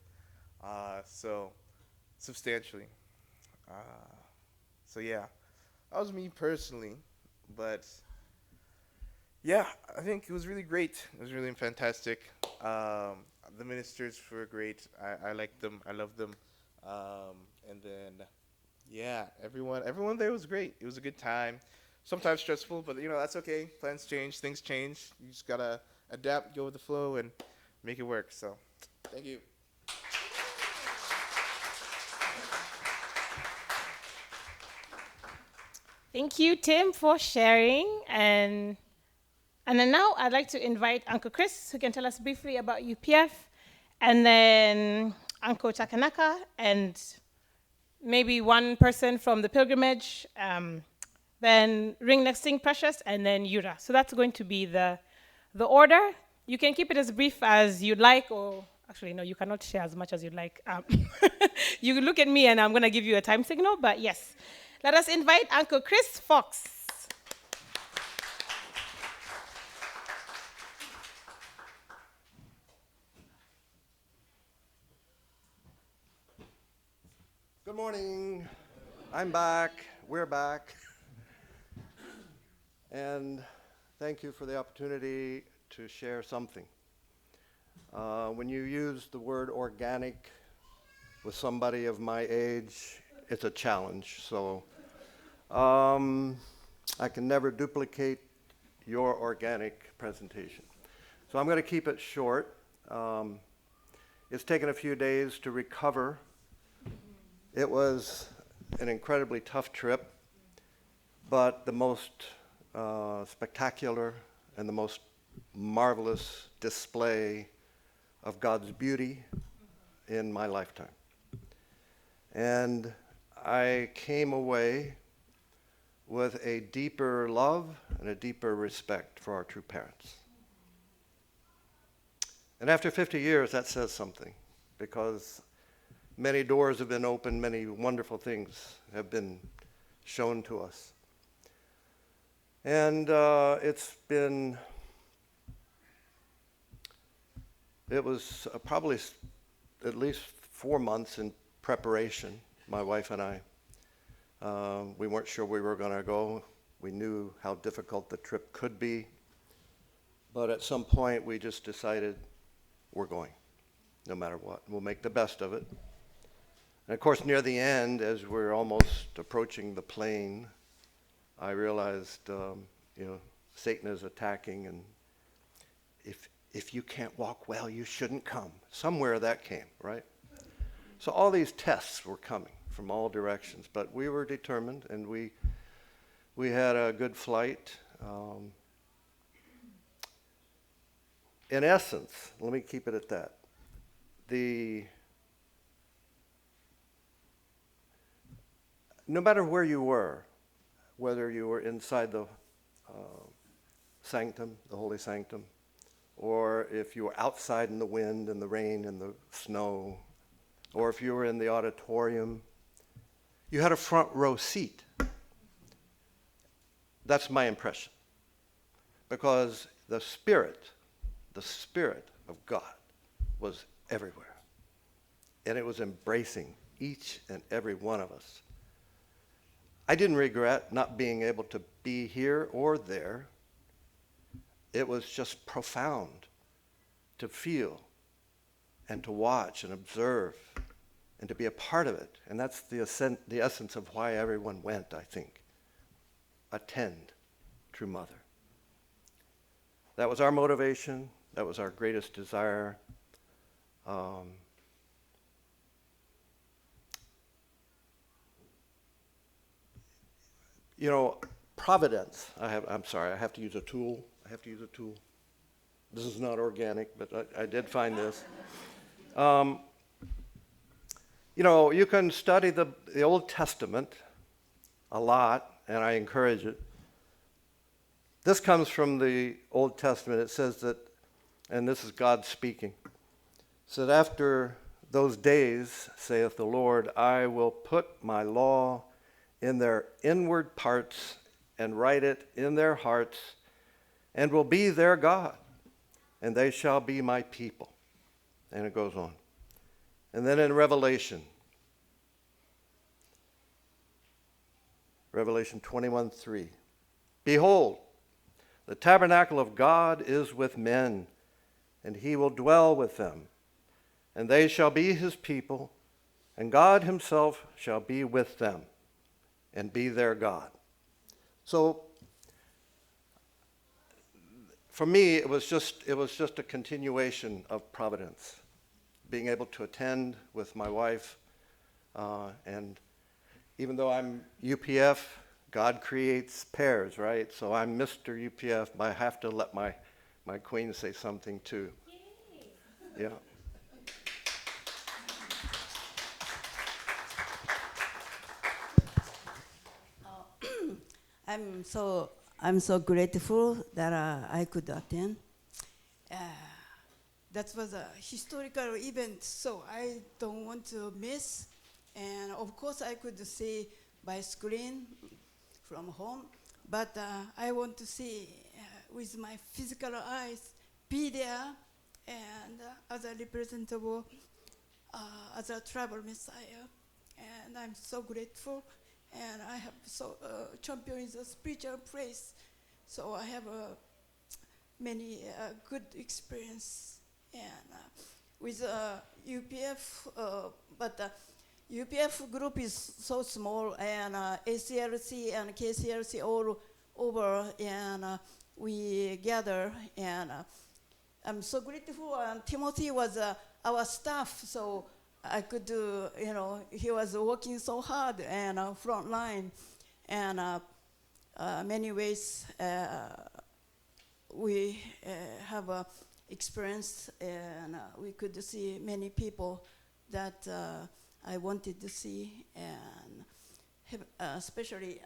So substantially. Uh, so yeah, that was me personally, but yeah, I think it was really great. It was really fantastic. The ministers were great. I liked them. I loved them. And then yeah, everyone there was great. It was a good time. Sometimes stressful, but that's okay. Plans change, things change. You just gotta adapt, go with the flow, and make it work. So, thank you. Thank you, Tim, for sharing. And then now I'd like to invite Uncle Chris, who can tell us briefly about UPF, and then Uncle Takanaka, and maybe one person from the pilgrimage, then Ring Next Thing Precious, and then Yura. So that's going to be the order. You can keep it as brief as you'd like, or actually, no, you cannot share as much as you'd like. You can look at me and I'm going to give you a time signal, but yes. Let us invite Uncle Chris Fox. Good morning. I'm back. We're back. And thank you for the opportunity to share something. When you use the word organic with somebody of my age, it's a challenge. So I can never duplicate your organic presentation. So I'm going to keep it short. It's taken a few days to recover. It was an incredibly tough trip, but the most spectacular and the most marvelous display of God's beauty in my lifetime. And I came away with a deeper love and a deeper respect for our true parents. And after 50 years, that says something, because many doors have been opened, many wonderful things have been shown to us. And it was probably at least 4 months in preparation, my wife and I. We weren't sure we were going to go. We knew how difficult the trip could be. But at some point, we just decided we're going, no matter what. We'll make the best of it. And of course, near the end, as we're almost approaching the plane, I realized, Satan is attacking, and if you can't walk well, you shouldn't come. Somewhere that came, right? So all these tests were coming from all directions, but we were determined, and we had a good flight. In essence, let me keep it at that. No matter where you were, whether you were inside the sanctum, the holy sanctum, or if you were outside in the wind and the rain and the snow, or if you were in the auditorium, you had a front row seat. That's my impression. Because the Spirit of God was everywhere. And it was embracing each and every one of us. I didn't regret not being able to be here or there. It was just profound to feel and to watch and observe and to be a part of it. And that's the essence of why everyone went, I think. Attend, True Mother. That was our motivation. That was our greatest desire. Providence. I'm sorry, I have to use a tool. This is not organic, but I did find this. You can study the Old Testament a lot, and I encourage it. This comes from the Old Testament. It says that, and this is God speaking, it said, after those days, saith the Lord, I will put my law in their inward parts and write it in their hearts, and will be their God, and they shall be my people. And it goes on. And then in Revelation 21:3, behold, the tabernacle of God is with men, and he will dwell with them, and they shall be his people, and God himself shall be with them and be their God. So for me, it was just a continuation of providence, being able to attend with my wife, and even though I'm UPF, God creates pairs, right? So I'm Mr. UPF, but I have to let my queen say something too. Yay. Yeah. I'm so grateful that I could attend. That was a historical event, so I don't want to miss. And of course, I could see by screen from home, but I want to see with my physical eyes, be there, and as a representative, as a travel Messiah. And I'm so grateful. And I have Champion is a spiritual place, so I have many good experience and with UPF, but UPF group is so small, and ACLC and KCLC all over, and we gather, and I'm so grateful. Timothy was our staff, so I could do, he was working so hard and front line, and many ways we have experience, and we could see many people that I wanted to see, and especially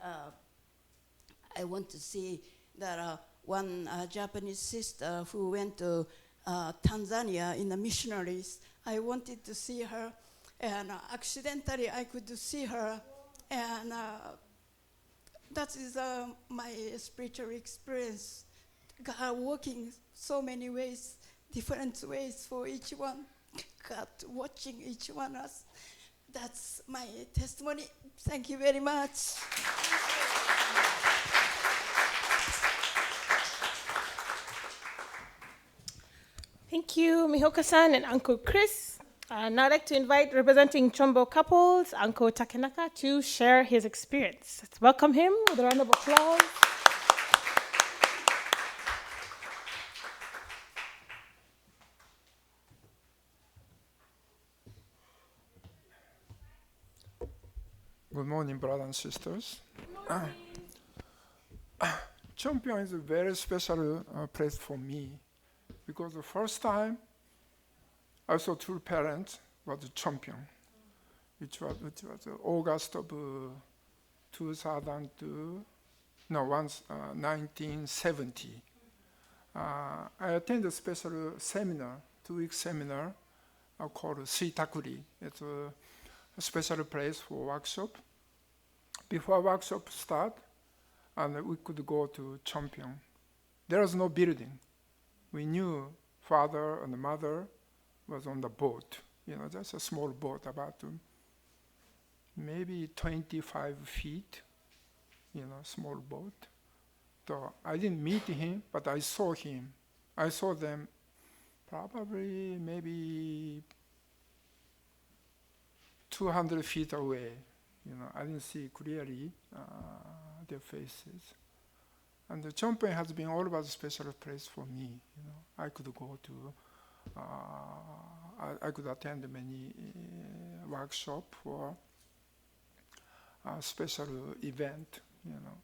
I want to see that one Japanese sister who went to Tanzania in the missionaries. I wanted to see her, and accidentally I could see her, and that is my spiritual experience. God working so many ways, different ways for each one. God watching each one of us. That's my testimony. Thank you very much. Thank you, Mihoka-san and Uncle Chris. Now I'd like to invite representing Chombo couples, Uncle Takenaka, to share his experience. Let's welcome him with a round of applause. Good morning, brothers and sisters. Champion is a very special place for me, because the first time I saw two parents was Champion, which was August of 1970. I attended a special seminar, 2-week seminar called Suitakuri. It's a special place for workshop. Before workshop start, and we could go to Cheonpyeong. There was no building. We knew father and mother was on the boat, just a small boat about maybe 25 feet, small boat. So I didn't meet him, but I saw him. I saw them probably maybe 200 feet away. I didn't see clearly their faces. And Cheonpyeong has been always a special place for me. I could go to, I could attend many workshops for a special event.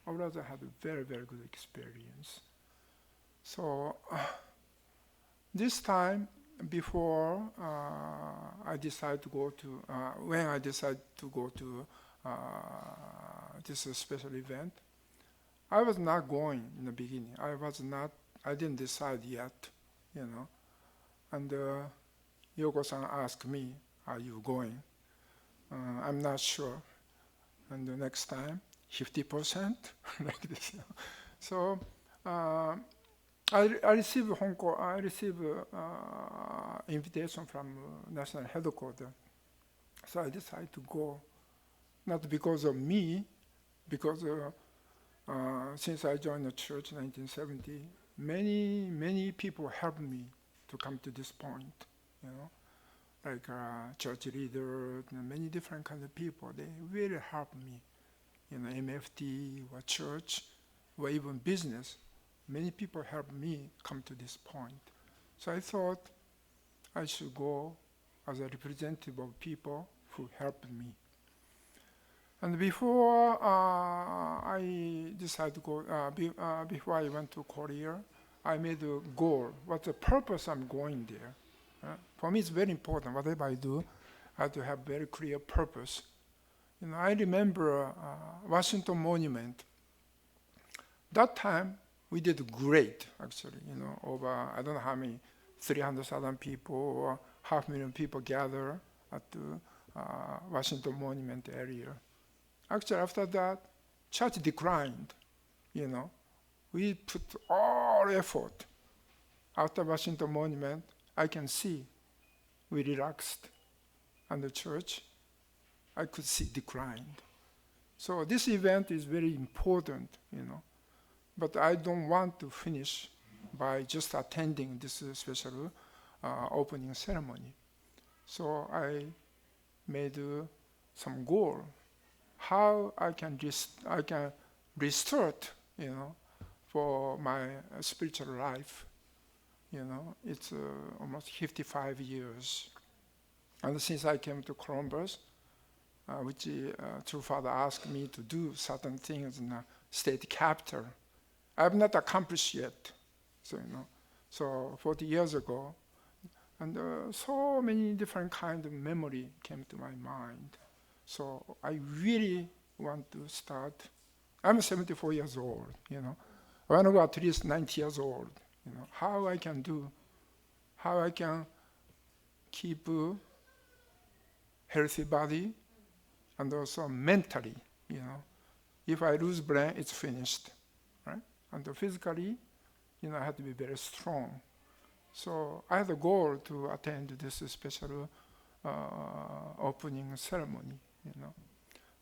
Always I had a very, very good experience. So this time, before I decided to go to, when I decided to go to this special event, I was not going in the beginning. I didn't decide yet, And Yoko-san asked me, "Are you going?" I'm not sure. And the next time, 50%, like this. So I received Hong Kong. I received invitation from national headquarters. So I decided to go, not because of me, because since I joined the church in 1970, many people helped me to come to this point, like church leaders, many different kinds of people. They really helped me, MFT or church or even business. Many people helped me come to this point. So I thought I should go as a representative of people who helped me. And before I decided to go, before I went to Korea, I made a goal. What's the purpose I'm going there? For me, it's very important. Whatever I do, I have to have very clear purpose. I remember Washington Monument. That time, we did great, actually. Over, I don't know how many, 300,000 people or 500,000 people gather at the Washington Monument area. Actually, after that, church declined, We put all effort. After Washington Monument, I can see we relaxed. And the church, I could see declined. So this event is very important, But I don't want to finish by just attending this special opening ceremony. So I made some goal, how I can restart, for my spiritual life. It's almost 55 years. And since I came to Columbus, which True Father asked me to do certain things in the state capital, I have not accomplished yet. So 40 years ago, and so many different kinds of memory came to my mind. So I really want to start. I'm 74 years old, I want to go at least 90 years old, how I can keep a healthy body and also mentally, If I lose brain, it's finished, right? And physically, I have to be very strong. So I had a goal to attend this special opening ceremony,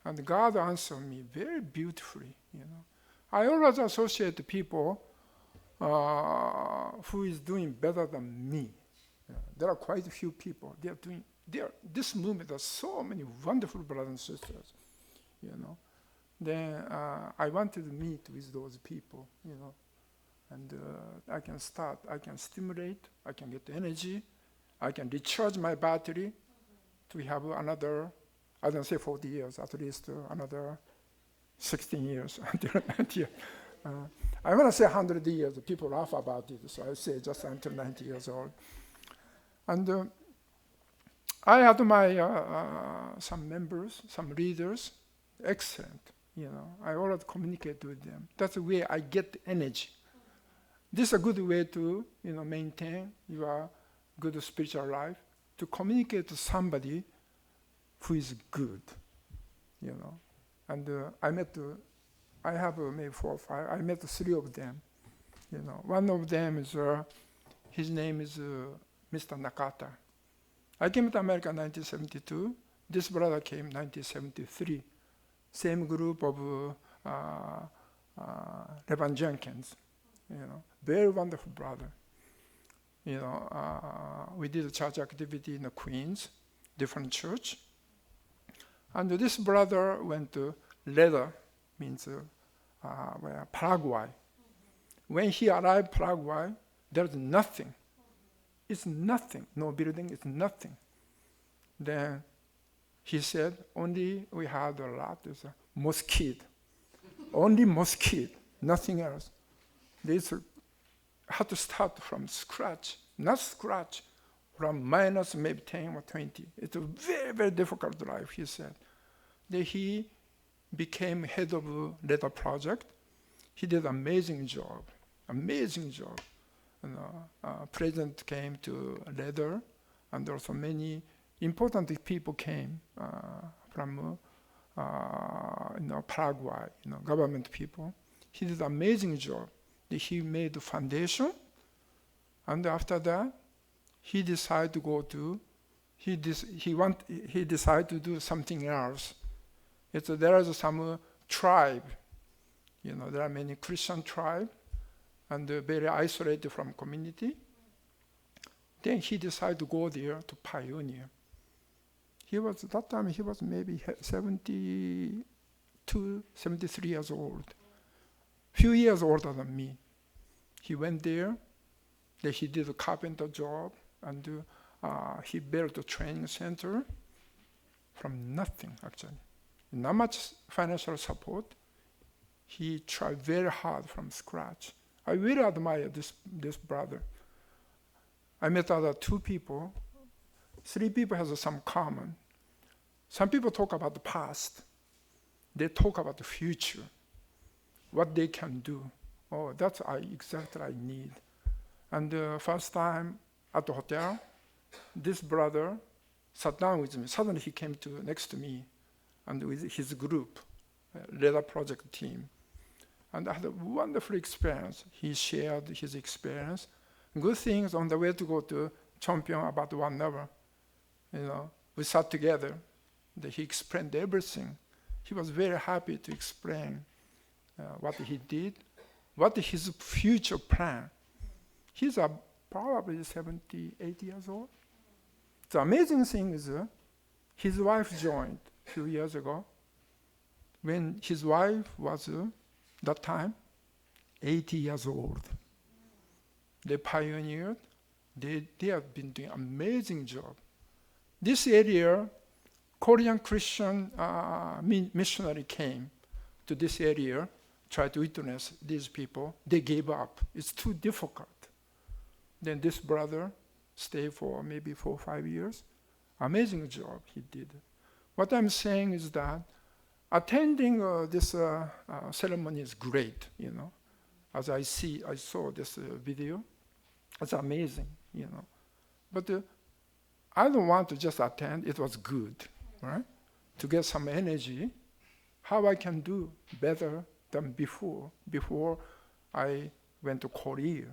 And God answered me very beautifully, I always associate people who is doing better than me. There are quite a few people. This movement has so many wonderful brothers and sisters, Then I wanted to meet with those people, And I can start, I can stimulate, I can get energy, I can recharge my battery to have another, I don't say 40 years, at least another 16 years until 90 years. I want to say 100 years, people laugh about it, so I say just until 90 years old. And I had some members, some leaders, excellent, I always communicate with them. That's the way I get energy. This is a good way to maintain your good spiritual life, to communicate to somebody who is good, And I have maybe 4 or 5. I met 3 of them. One of them is his name is Mr. Nakata. I came to America in 1972. This brother came in 1973. Same group of Reverend Jenkins. Very wonderful brother. We did a church activity in the Queens, different church. And this brother went to Leather, means Paraguay. When he arrived Paraguay, there's nothing. It's nothing. No building, it's nothing. Then he said, only we had a lot is a mosquito. Only mosquito, nothing else. They had to start from scratch, not scratch, from minus maybe 10 or 20. It's a very, very difficult life, he said. Then he became head of Leather Project. He did an amazing job. President came to Leather, and also many important people came from Paraguay, government people. He did an amazing job. He made the foundation, and after that, he decided to go to. He decided to do something else. There is some tribe, there are many Christian tribes, and very isolated from community. Then he decided to go there to pioneer. That time he was maybe 72, 73 years old. Few years older than me. He went there, then he did a carpenter job, and he built a training center from nothing, actually. Not much financial support. He tried very hard from scratch. I really admire this brother. I met other 2 people. 3 people have some common. Some people talk about the past. They talk about the future, what they can do. Oh, that's exactly I need. And the first time at the hotel, this brother sat down with me. Suddenly he came next to me, and with his group, Leather Project team. And I had a wonderful experience. He shared his experience. Good things on the way to go to Champion about 1 hour. We sat together. He explained everything. He was very happy to explain what he did, what his future plan. He's probably 78 years old. The amazing thing is his wife joined a few years ago. When his wife was, that time, 80 years old. They pioneered. They have been doing an amazing job. This area, Korean Christian missionary came to this area, tried to witness these people. They gave up. It's too difficult. Then this brother stayed for maybe 4 or 5 years. Amazing job he did. What I'm saying is that attending this ceremony is great, As I saw this video, it's amazing, But I don't want to just attend. It was good, right? To get some energy, how I can do better than before. Before I went to Korea,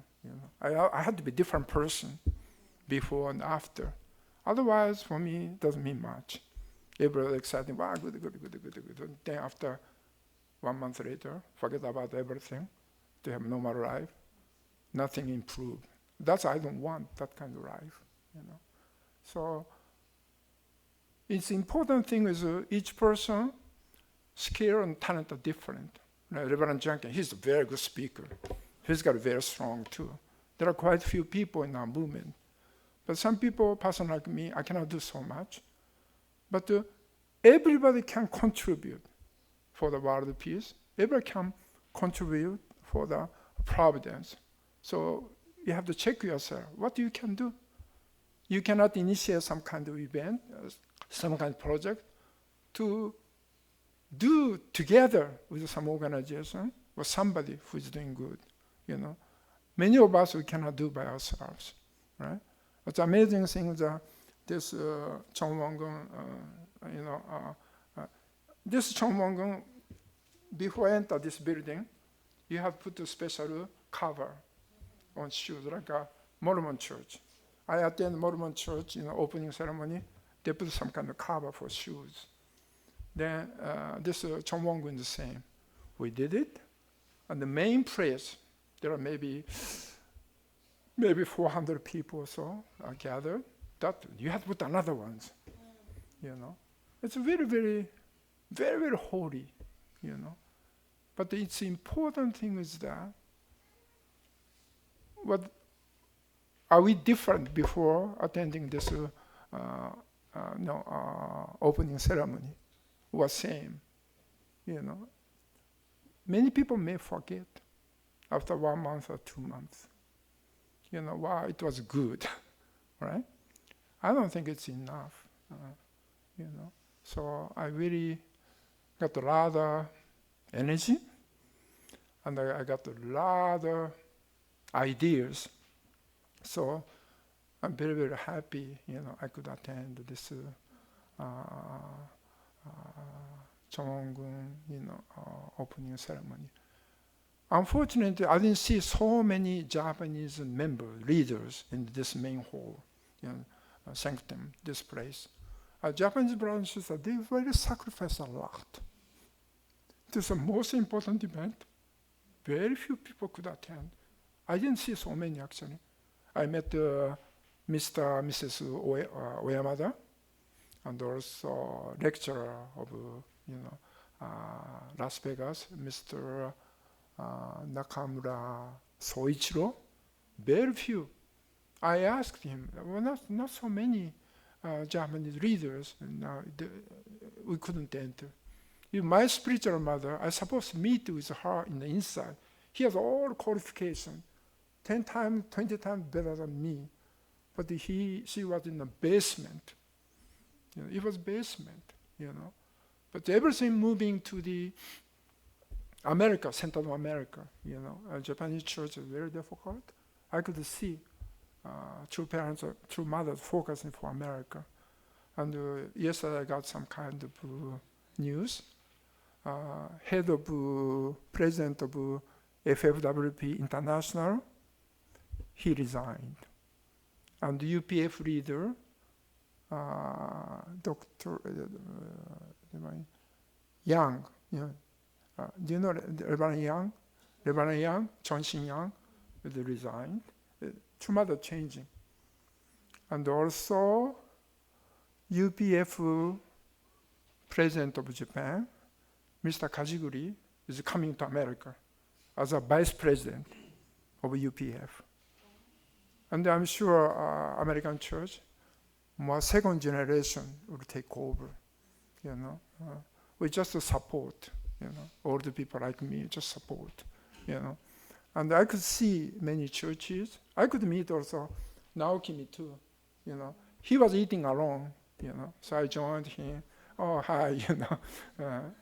I had to be a different person before and after. Otherwise, for me, it doesn't mean much. Everybody exciting, wow, good. Then after 1 month later, forget about everything, to have normal life, nothing improved. I don't want that kind of life, So it's important thing is each person, skill and talent are different. Reverend Jenkins, he's a very good speaker. He's got very strong too. There are quite a few people in our movement. But some people, person like me, I cannot do so much. But everybody can contribute for the world peace. Everybody can contribute for the providence. So you have to check yourself. What you can do? You cannot initiate some kind of event, some kind of project, to do together with some organization or somebody who is doing good. Many of us, we cannot do by ourselves, right? It's amazing thing that this Chong Won-gung, this Chong Won-gung, before I enter this building, you have put a special cover on shoes, like a Mormon church. I attend Mormon church in the opening ceremony. They put some kind of cover for shoes. Then this Chong Won-gung is the same. We did it, and the main place, there are maybe 400 people or so are gathered. That you have to put another ones, It's very, very, very, very holy, But its important thing is that are we different before attending this opening ceremony? Was same, Many people may forget after 1 month or 2 months. Wow, it was good, right? I don't think it's enough, So I really got a lot of energy, and I got a lot of ideas. So I'm very, very happy, I could attend this Chong Won-gung, opening ceremony. Unfortunately, I didn't see so many Japanese leaders in this main hall, sanctum, this place. Japanese brothers and sisters, they really sacrifice a lot. This is the most important event. Very few people could attend. I didn't see so many, actually. I met Mr. and Mrs. Oyamada, and also lecturer of, Las Vegas, Mr. Nakamura Soichiro. Very few. I asked him, well, not so many Japanese leaders, we couldn't enter. My spiritual mother, I supposed to meet with her in the inside. He has all qualification, 10 times, 20 times better than me. But she was in the basement. It was basement, But everything moving to the America, Central America, Japanese church is very difficult. I could see true parents, true mothers focusing for America. And yesterday I got some kind of news. Head of president of FFWP International, he resigned. And the UPF leader, Dr. Yang, do you know Reverend Yang? Reverend Yang, Chonshin Yang, they resigned. Two mothers changing. And also, UPF president of Japan, Mr. Kajiguri, is coming to America as a vice president of UPF. And I'm sure American church, more second generation will take over. We just support, older people like me, just support, And I could see many churches. I could meet also Naokimi too, He was eating alone, So I joined him. Oh, hi,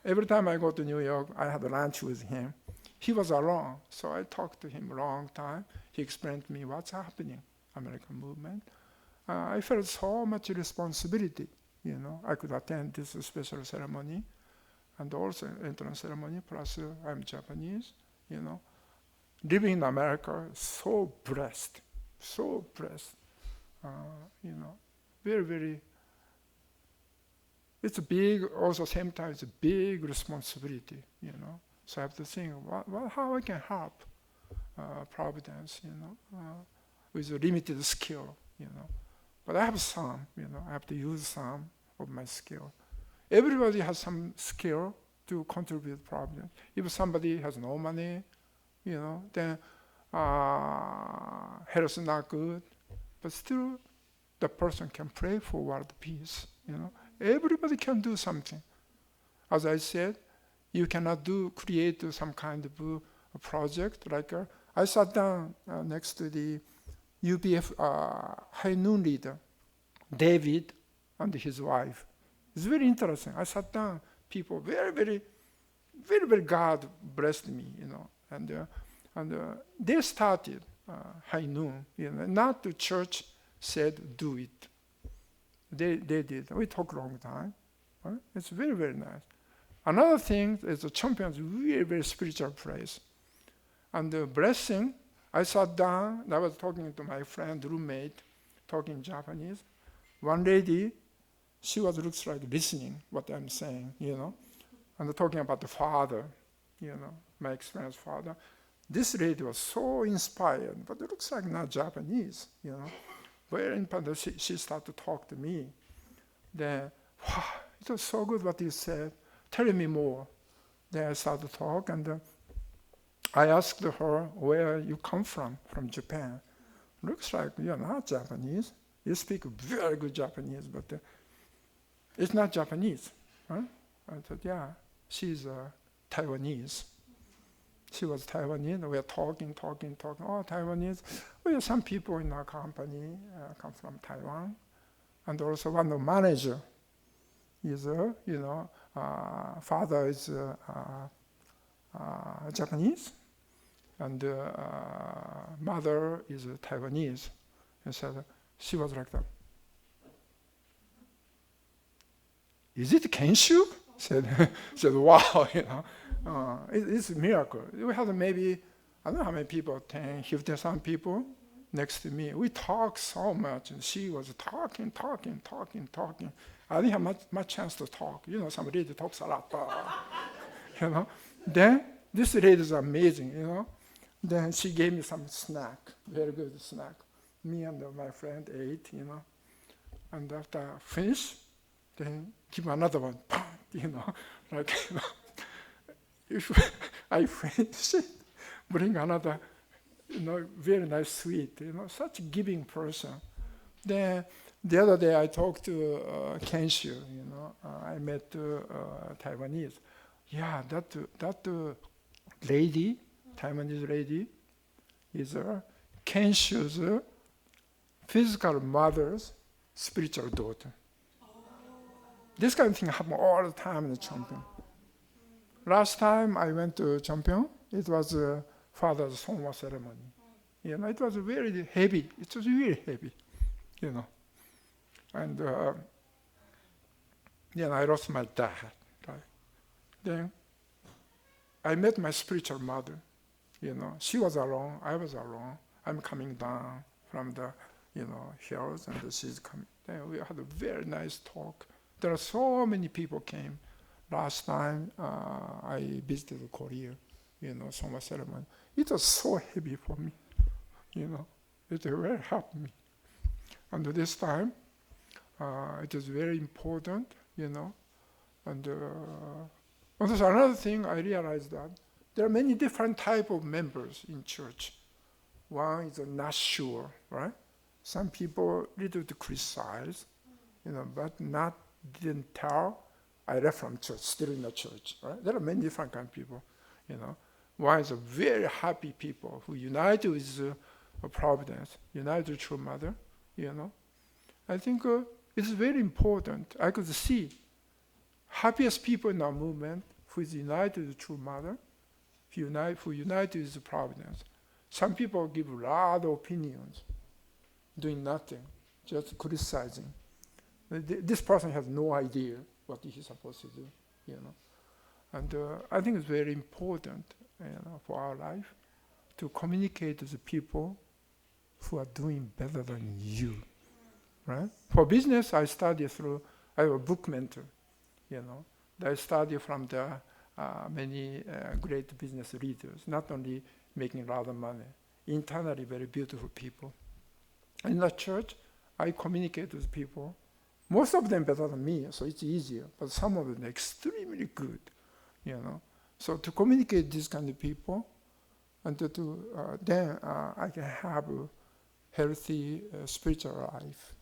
Every time I go to New York, I had lunch with him. He was alone, so I talked to him a long time. He explained to me what's happening, American movement. I felt so much responsibility, I could attend this special ceremony and also entrance ceremony, plus I'm Japanese, Living in America, so blessed, very, very, it's a big, also same time, it's a big responsibility, So I have to think, how I can help Providence, with a limited skill, But I have some, I have to use some of my skill. Everybody has some skill to contribute Providence. If somebody has no money, then health is not good, but still the person can pray for world peace, Everybody can do something. As I said, you cannot create some kind of a project. Like I sat down next to the UPF High Noon leader, David, and his wife. It's very interesting. I sat down, people very, very, very, very God blessed me, And they started high noon. Not the church said do it. They did. We talked a long time. Right? It's very, very nice. Another thing is the Champion is really very spiritual place. And the blessing, I sat down, and I was talking to my friend, roommate, talking Japanese. One lady, she looks like listening what I'm saying, and talking about the father, my experienced father. This lady was so inspired, but it looks like not Japanese, Very important. She started to talk to me. Then, wow, it was so good what you said. Tell me more. Then I started to talk, and I asked her where you come from Japan. Looks like you're not Japanese. You speak very good Japanese, but it's not Japanese. Huh? I said, yeah, she's Taiwanese. She was Taiwanese. We were talking. Oh, Taiwanese. Well, some people in our company come from Taiwan. And also one of the manager is, father is Japanese, and mother is Taiwanese. And said, she was like that. Is it Kenshu? said, wow, it's a miracle. We had maybe, I don't know how many people, 10, 15 some people next to me. We talked so much, and she was talking. I didn't have much chance to talk. Some lady talks a lot. Then, this lady is amazing, Then she gave me some snack, very good snack. Me and my friend ate, And after finish, then give another one, if I finish it, bring another, very nice sweet, such a giving person. Then the other day I talked to Kenshu, I met Taiwanese. Yeah, that lady, Taiwanese lady, is Kenshu's physical mother's spiritual daughter. This kind of thing happens all the time in the Champion. Last time I went to Champion, it was father's Songwa ceremony. It was very heavy. It was really heavy, And I lost my dad. Right? Then I met my spiritual mother. She was alone. I was alone. I'm coming down from the, hills, and she's coming. Then we had a very nice talk. There are so many people came. Last time I visited Korea, Songwa ceremony. It was so heavy for me, It very helped me. And this time, it is very important, And there's another thing I realized that there are many different type of members in church. One is not sure, right? Some people little bit criticize, but didn't tell. I left from church, still in the church, right? There are many different kind of people, One is a very happy people who unite with Providence, unite with True Mother, I think it's very important. I could see happiest people in our movement who is united with True Mother, who united with Providence. Some people give a lot of opinions, doing nothing, just criticizing. This person has no idea what he's supposed to do, And I think it's very important, for our life, to communicate with the people who are doing better than you, right? For business, I study I have a book mentor, I study from the many great business leaders, not only making a lot of money, internally very beautiful people. In the church, I communicate with people. Most of them better than me, so it's easier, but some of them are extremely good, So to communicate these kind of people, and then I can have a healthy spiritual life,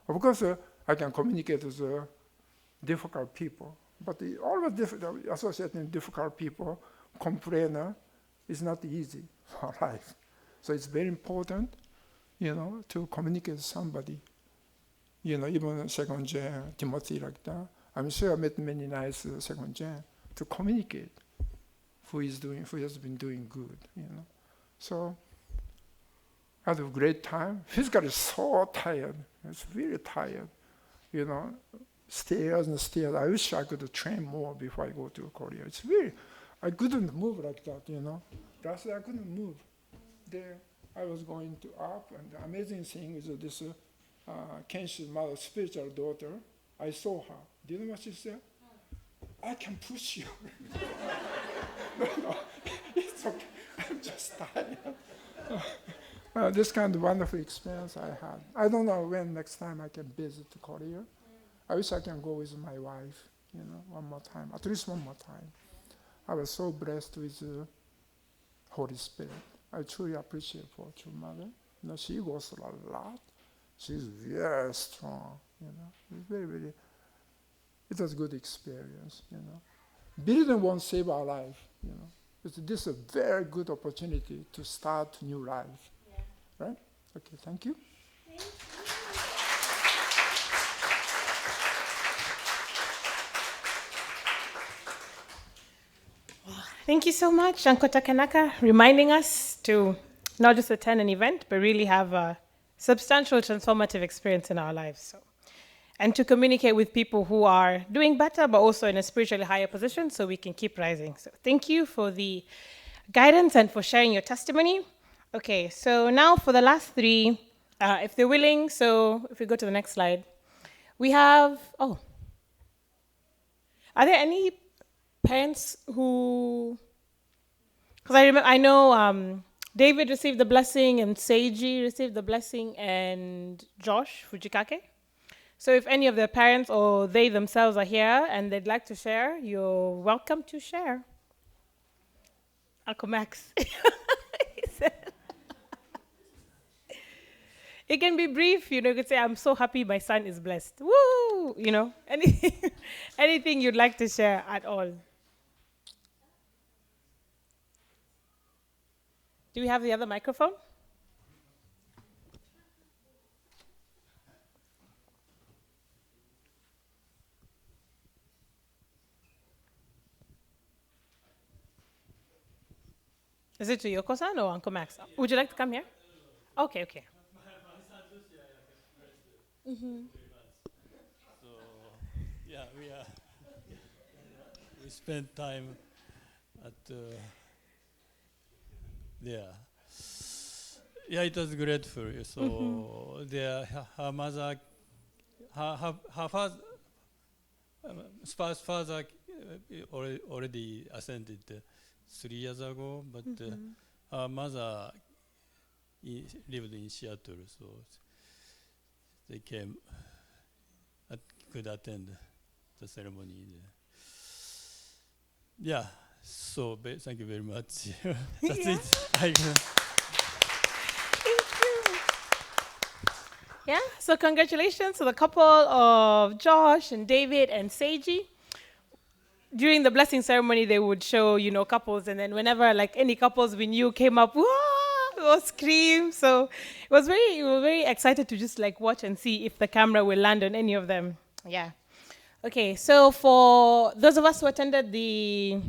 Of course, I can communicate with difficult people, but always associating difficult people, complainer, is not easy for life. So it's very important, to communicate with somebody. Even second gen, Timothy like that. I'm sure I met many nice second gen to communicate who has been doing good, So I had a great time. Physically so tired. It's really tired. Stairs and stairs. I wish I could train more before I go to Korea. It's really, I couldn't move like that, That's why I couldn't move. There, I was going to up, and the amazing thing is that this Kenshi's mother, spiritual daughter, I saw her. Do you know what she said? I can push you. No, it's okay. I'm just tired. This kind of wonderful experience I had. I don't know when next time I can visit Korea. I wish I can go with my wife, one more time, at least one more time. I was so blessed with the Holy Spirit. I truly appreciate for your mother. She goes a lot. She's very strong, It's very, very, it was a good experience, Building won't save our life, This is a very good opportunity to start new life. Yeah. Right? Okay, thank you. Thank you so much, Shanko Takanaka, reminding us to not just attend an event, but really have a substantial transformative experience in our lives. So, and to communicate with people who are doing better, but also in a spiritually higher position, so we can keep rising. So thank you for the guidance and for sharing your testimony. Okay, so now for the last three, if they're willing, so if we go to the next slide, we have, are there any parents who, because I know David received the blessing and Seiji received the blessing and Josh Fujikake. So if any of their parents or they themselves are here and they'd like to share, you're welcome to share. Uncle Max. It can be brief, you could say, I'm so happy my son is blessed. Woo! Anything you'd like to share at all. Do we have the other microphone? Is it to Yoko-san or Uncle Max? Would you like to come here? Okay. Mm-hmm. So, yeah, we spent time at there. Yeah, it was grateful. So her mother, her father, spouse father already ascended 3 years ago, but her mother lived in Seattle, so they came, could attend the ceremony there. Yeah, so thank you very much. That's it. Thank you. Yeah, so congratulations to the couple of Josh and David and Seiji. During the blessing ceremony, they would show, couples, and then whenever any couples we knew came up, whoa, we all scream. So we were very excited to just watch and see if the camera will land on any of them. Yeah. Okay, so for those of us who attended the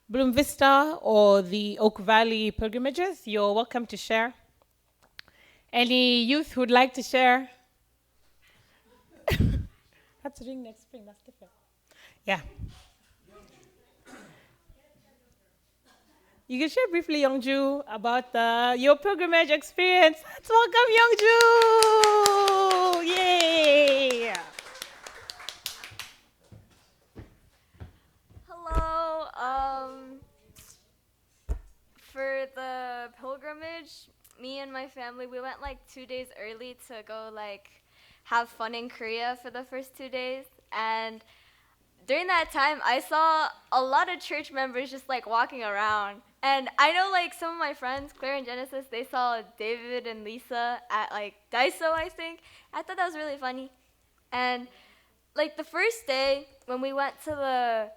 Bloom Vista or the Oak Valley pilgrimages, you're welcome to share. Any youth who'd like to share? That's ring next spring, that's different. Yeah. You can share briefly, Youngju, about your pilgrimage experience. Let's welcome Youngju! Yay! Hello. For the pilgrimage, me and my family, we went 2 days early to go have fun in Korea for the first 2 days. And during that time, I saw a lot of church members just walking around. And I know some of my friends, Claire and Genesis, they saw David and Lisa at Daiso, I think. I thought that was really funny. And the first day when we went to the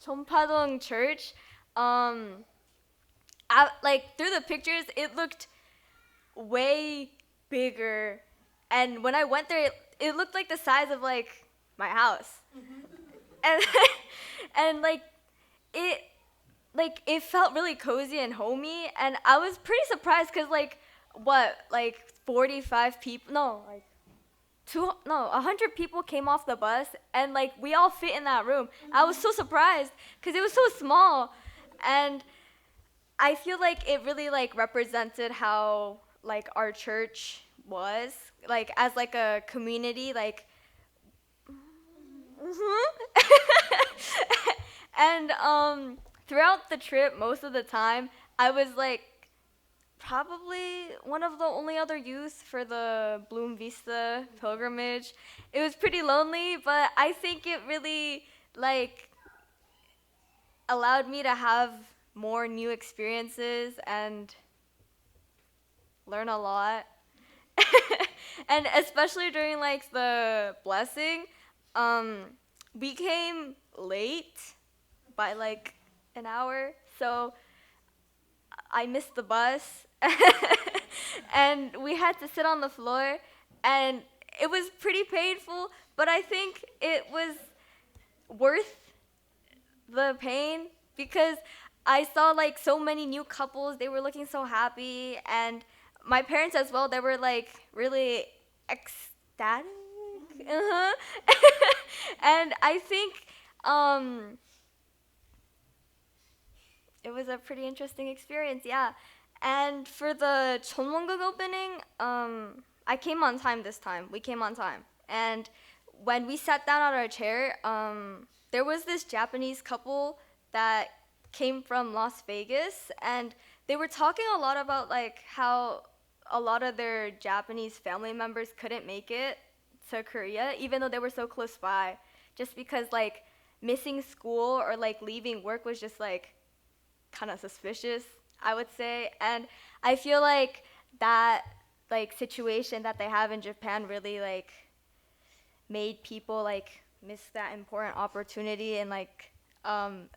Chompadong church, through the pictures, it looked way bigger. And when I went there, it looked like the size of my house. And it like it felt really cozy and homey, and I was pretty surprised because like 45 people, no, like 100 people came off the bus, and like we all fit in that room. I was so surprised because it was so small, and I feel like it really like represented how like our church was like as like a community, like and throughout the trip, most of the time I was like probably one of the only other youth for the Bloom Vista pilgrimage. It was pretty lonely, but I think it really like allowed me to have more new experiences and learn a lot. And especially during like the blessing, we came late by like an hour, so I missed the bus. And we had to sit on the floor, and it was pretty painful, but I think it was worth the pain because I saw like so many new couples. They were looking so happy, and my parents as well. They were like really ecstatic. And I think it was a pretty interesting experience, yeah. And for the Chonwongung opening, I came on time this time. We came on time. And when we sat down on our chair, there was this Japanese couple that came from Las Vegas, and they were talking a lot about like how a lot of their Japanese family members couldn't make it to Korea, even though they were so close by, just because like missing school or like leaving work was just like kind of suspicious, I would say. And I feel like that like situation that they have in Japan really like made people like miss that important opportunity and like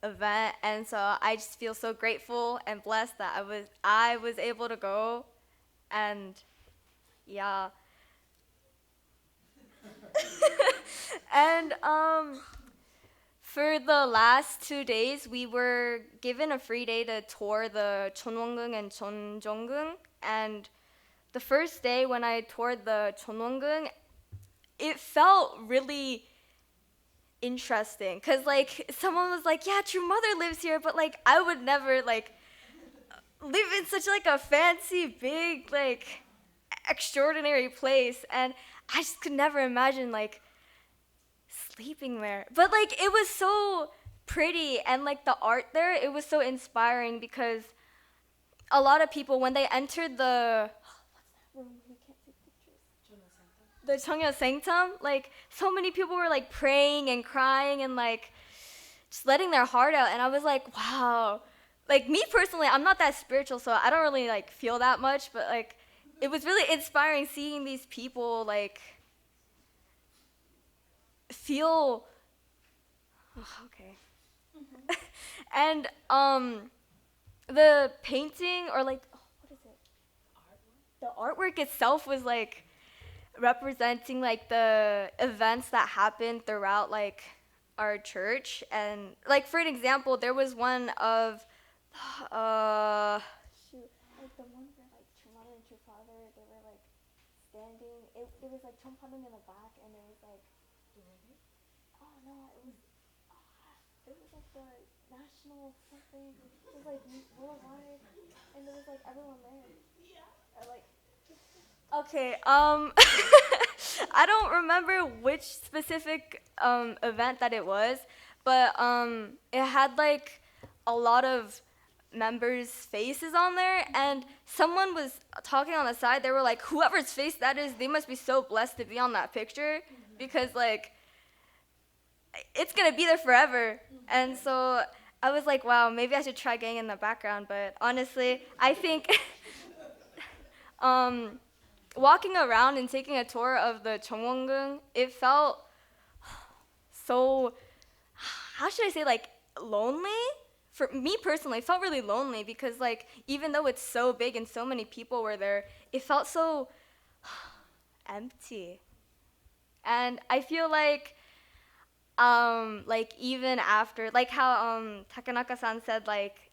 event. And so I just feel so grateful and blessed that I was able to go. And yeah. And for the last 2 days, we were given a free day to tour the Chonwongung and Chonjeonggung. And the first day when I toured the Chonwongung, it felt really interesting because like someone was like, yeah, your mother lives here, but like I would never like live in such like a fancy big like extraordinary place, and I just could never imagine like sleeping there. But like it was so pretty, and like the art there, it was so inspiring because a lot of people when they entered the Cheongyo Sanctum, like so many people were like praying and crying and like just letting their heart out, and I was like, wow. Like me personally, I'm not that spiritual, so I don't really like feel that much, but like it was really inspiring seeing these people like feel okay. And the painting or like what is it? The artwork itself was like representing like the events that happened throughout like our church. And like for an example, there was one of like the one where like your mother and your father, they were like standing. It was like Chongpanung in the back, and it was like oh no, it was like the national something. It was like worldwide, and there was like everyone there. Yeah. Like okay, I don't remember which specific event that it was, but it had like a lot of members' faces on there, and someone was talking on the side. They were like, whoever's face that is, they must be so blessed to be on that picture, because like it's gonna be there forever. And so I was like, wow, maybe I should try getting in the background. But honestly, I think walking around and taking a tour of the Chonwongung, it felt so, how should I say, like lonely? For me personally, it felt really lonely because like even though it's so big and so many people were there, it felt so empty. And I feel like even after, like how Takanaka-san said, like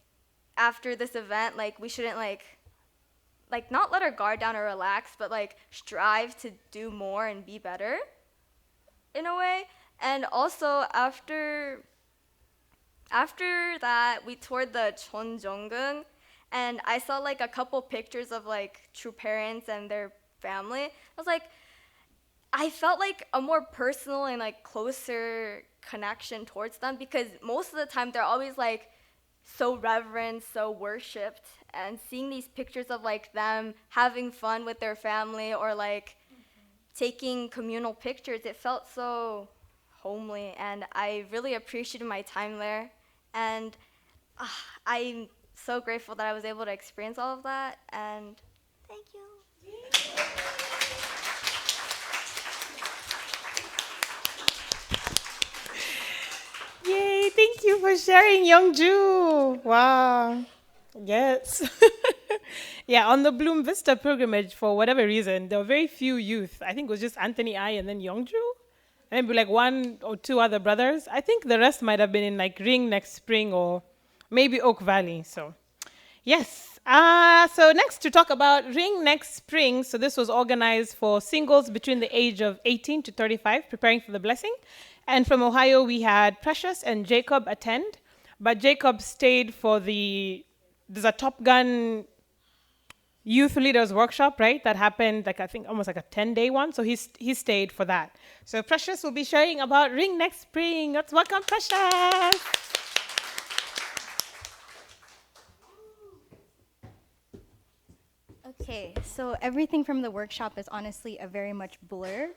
after this event, like we shouldn't like not let our guard down or relax, but like strive to do more and be better in a way. And also after that, we toured the Cheonjeonggung, and I saw like a couple pictures of like true parents and their family. I was like, I felt like a more personal and like closer connection towards them, because most of the time they're always like so reverenced, so worshipped, and seeing these pictures of like them having fun with their family or like taking communal pictures, it felt so homely, and I really appreciated my time there. And I'm so grateful that I was able to experience all of that, and thank you. Yay, thank you for sharing, Youngju. Wow. Yes. Yeah, on the Bloom Vista pilgrimage, for whatever reason, there were very few youth. I think it was just Anthony I and then Youngju. Maybe like one or two other brothers. I think the rest might have been in like Ring next spring or maybe Oak Valley. So, yes. So next to talk about Ring next spring. So this was organized for singles between the age of 18 to 35, preparing for the blessing. And from Ohio, we had Precious and Jacob attend. But Jacob stayed for there's a Top Gun youth leaders workshop, right? That happened like I think almost like a 10-day one. So he stayed for that. So Precious will be sharing about Ring next spring. Let's welcome Precious. Okay, so everything from the workshop is honestly a very much blur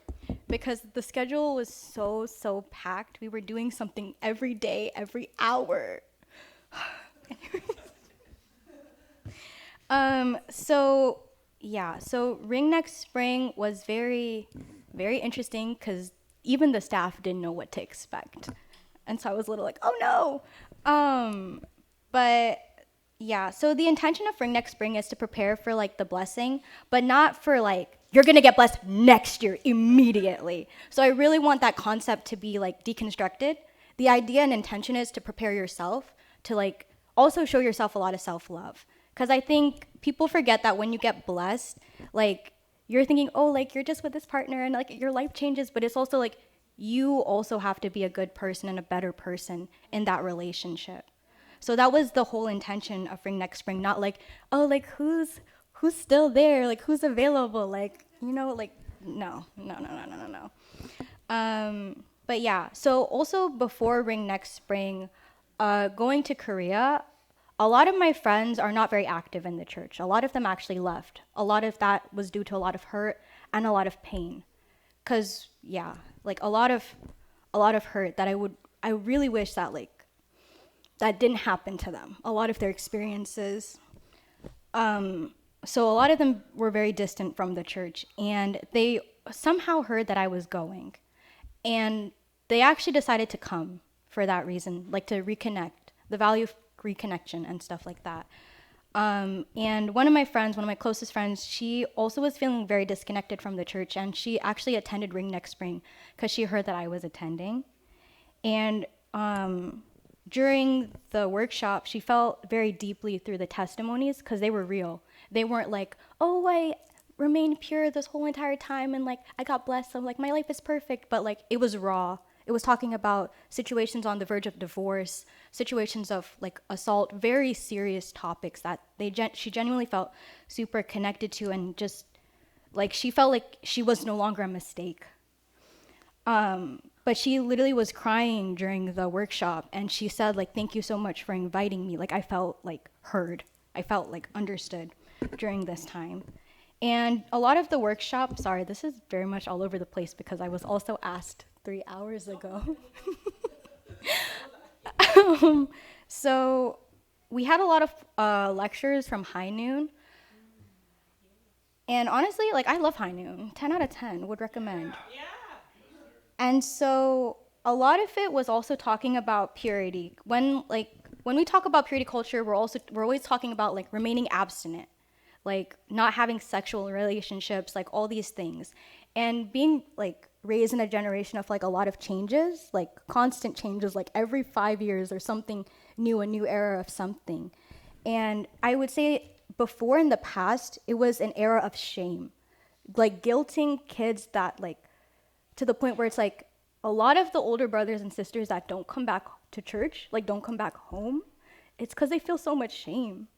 because the schedule was so packed. We were doing something every day, every hour. So Ring Next Spring was very, very interesting because even the staff didn't know what to expect. And so I was a little like, oh no. So the intention of Ring Next Spring is to prepare for like the blessing, but not for like, you're gonna get blessed next year immediately. So I really want that concept to be like deconstructed. The idea and intention is to prepare yourself to like also show yourself a lot of self-love. Because I think people forget that when you get blessed, like you're thinking, oh, like you're just with this partner and like your life changes, but it's also like you also have to be a good person and a better person in that relationship. So that was the whole intention of Ring Next Spring, not like, oh, like who's still there, like who's available, like, you know, like no. But yeah, so also before Ring Next Spring, going to Korea, a lot of my friends are not very active in the church. A lot of them actually left. A lot of that was due to a lot of hurt and a lot of pain. Cause yeah, like a lot of hurt that I really wish that like, that didn't happen to them. A lot of their experiences. So a lot of them were very distant from the church, and they somehow heard that I was going. And they actually decided to come for that reason, like to reconnect, the value of reconnection and stuff like that. And one of my closest friends, she also was feeling very disconnected from the church, and she actually attended Ring Next Spring because she heard that I was attending. And during the workshop, she felt very deeply through the testimonies because they were real. They weren't like, oh, I remained pure this whole entire time and like I got blessed, so like my life is perfect, but like it was raw. It was talking about situations on the verge of divorce, situations of like assault, very serious topics that she genuinely felt super connected to, and just like she felt like she was no longer a mistake. But she literally was crying during the workshop, and she said like, thank you so much for inviting me. Like I felt like heard. I felt like understood during this time. And a lot of the workshops, sorry, this is very much all over the place because I was also asked 3 hours ago. So we had a lot of lectures from High Noon. And honestly, like I love High Noon. 10 out of 10, would recommend. Yeah. And so a lot of it was also talking about purity. When we talk about purity culture, we're always talking about like remaining abstinent, like not having sexual relationships, like all these things. And being like raised in a generation of like a lot of changes, like constant changes, like every 5 years there's something new, a new era of something. And I would say before in the past, it was an era of shame, like guilting kids that like, to the point where it's like a lot of the older brothers and sisters that don't come back to church, like don't come back home, it's because they feel so much shame.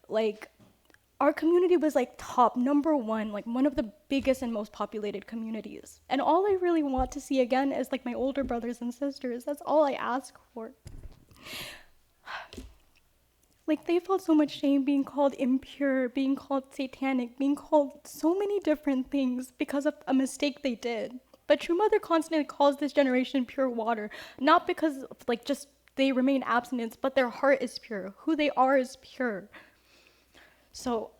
Like our community was like top number one, like one of the biggest and most populated communities. And all I really want to see again is like my older brothers and sisters. That's all I ask for. Like they felt so much shame being called impure, being called satanic, being called so many different things because of a mistake they did. But True Mother constantly calls this generation pure water, not because of like just they remain abstinence, but their heart is pure. Who they are is pure. So,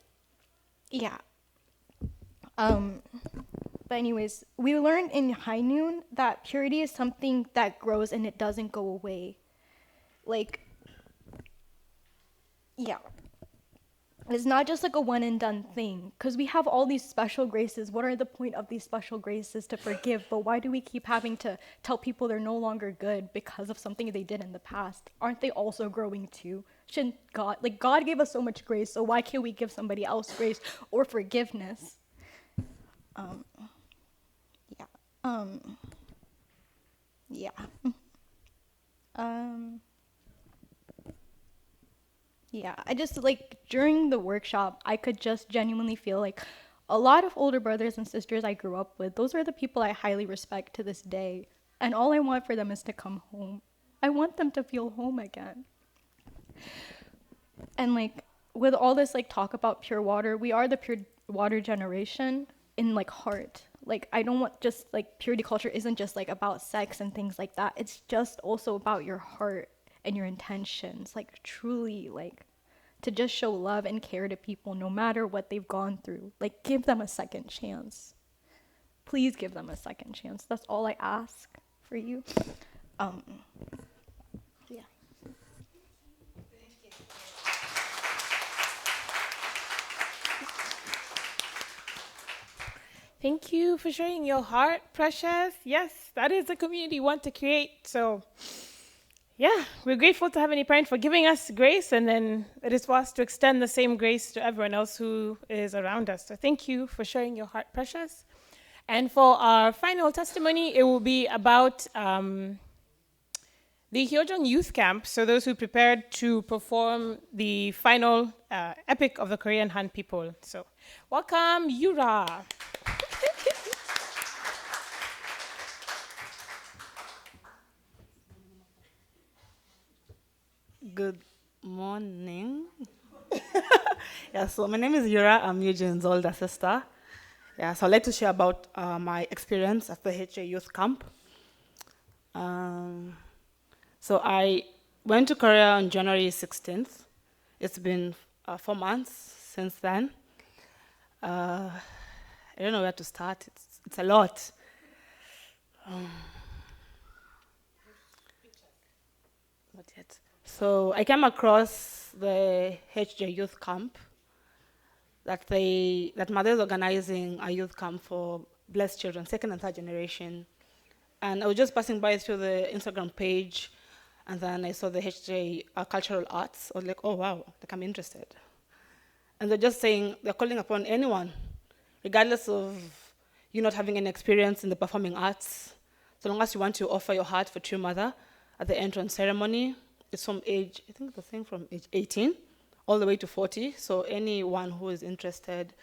yeah. But anyways, we learned in High Noon that purity is something that grows and it doesn't go away. Like, yeah. It's not just like a one and done thing, because we have all these special graces. What are the point of these special graces? To forgive, but why do we keep having to tell people they're no longer good because of something they did in the past? Aren't they also growing too? Shouldn't God, like God gave us so much grace, so why can't we give somebody else grace or forgiveness? Yeah, I just like during the workshop, I could just genuinely feel like a lot of older brothers and sisters I grew up with, those are the people I highly respect to this day. And all I want for them is to come home. I want them to feel home again. And like with all this like talk about pure water, we are the pure water generation in like heart. Like I don't want just like purity culture isn't just like about sex and things like that. It's just also about your heart and your intentions, like truly like to just show love and care to people no matter what they've gone through. Like give them a second chance. Please give them a second chance. That's all I ask for you. Yeah. Thank you for sharing your heart, Precious. Yes, that is the community you want to create. So, yeah, we're grateful to Heavenly Parent for giving us grace, and then it is for us to extend the same grace to everyone else who is around us. So thank you for sharing your heart, Precious. And for our final testimony, it will be about the Hyojong Youth Camp, so those who prepared to perform the final epic of the Korean Han people. So welcome, Yura. Good morning. Yeah, so my name is Yura. I'm Eugene's older sister. Yeah, so I'd like to share about my experience at the HA Youth Camp. So I went to Korea on January 16th. It's been 4 months since then. I don't know where to start. It's a lot. Not yet. So I came across the HJ Youth Camp that Mother is organizing a youth camp for blessed children, second and third generation. And I was just passing by through the Instagram page, and then I saw the HJ Cultural Arts. I was like, oh wow, like I'm interested. And they're just saying they're calling upon anyone, regardless of you not having any experience in the performing arts, so long as you want to offer your heart for True Mother at the entrance ceremony. It's from age, I think the thing from age 18 all the way to 40, so anyone who is interested.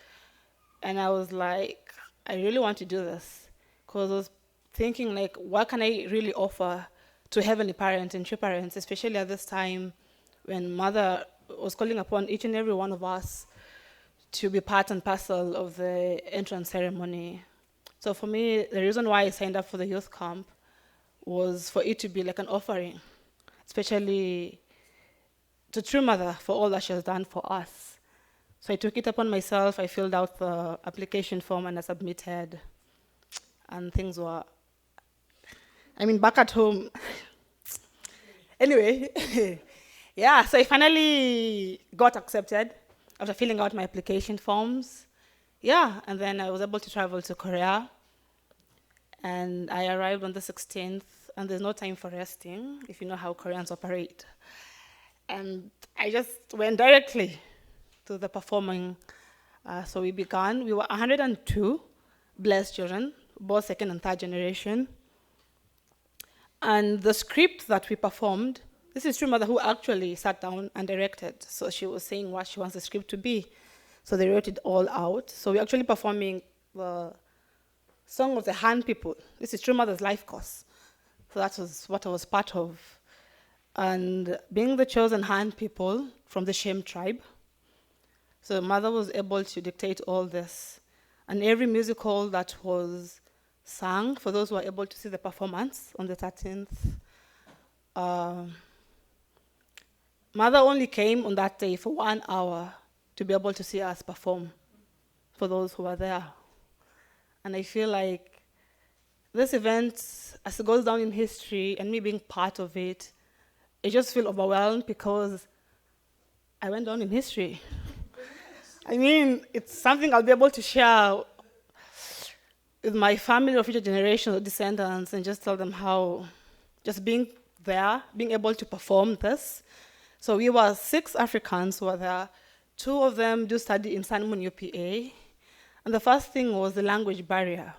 And I was like, I really want to do this, because I was thinking like, what can I really offer to Heavenly Parent and True Parents, especially at this time when Mother was calling upon each and every one of us to be part and parcel of the entrance ceremony. So for me, the reason why I signed up for the youth camp was for it to be like an offering, especially to True Mother for all that she has done for us. So I took it upon myself. I filled out the application form and I submitted. And things were, back at home. Anyway, yeah, so I finally got accepted after filling out my application forms. Yeah, and then I was able to travel to Korea. And I arrived on the 16th, and there's no time for resting, if you know how Koreans operate. And I just went directly to the performing. So we began. We were 102 blessed children, both second and third generation. And the script that we performed, this is True Mother who actually sat down and directed. So she was saying what she wants the script to be. So they wrote it all out. So we're actually performing the Song of the Han People. This is True Mother's life course. So that was what I was part of. And being the chosen Han people from the Shem tribe, so Mother was able to dictate all this. And every musical that was sung, for those who are able to see the performance on the 13th, Mother only came on that day for 1 hour to be able to see us perform, for those who are there. And I feel like this event, as it goes down in history, and me being part of it, I just feel overwhelmed because I went down in history. I mean, it's something I'll be able to share with my family or future generations or descendants and just tell them how just being there, being able to perform this. So we were 6 Africans who were there. 2 of them do study in Sanmon UPA. And the first thing was the language barrier.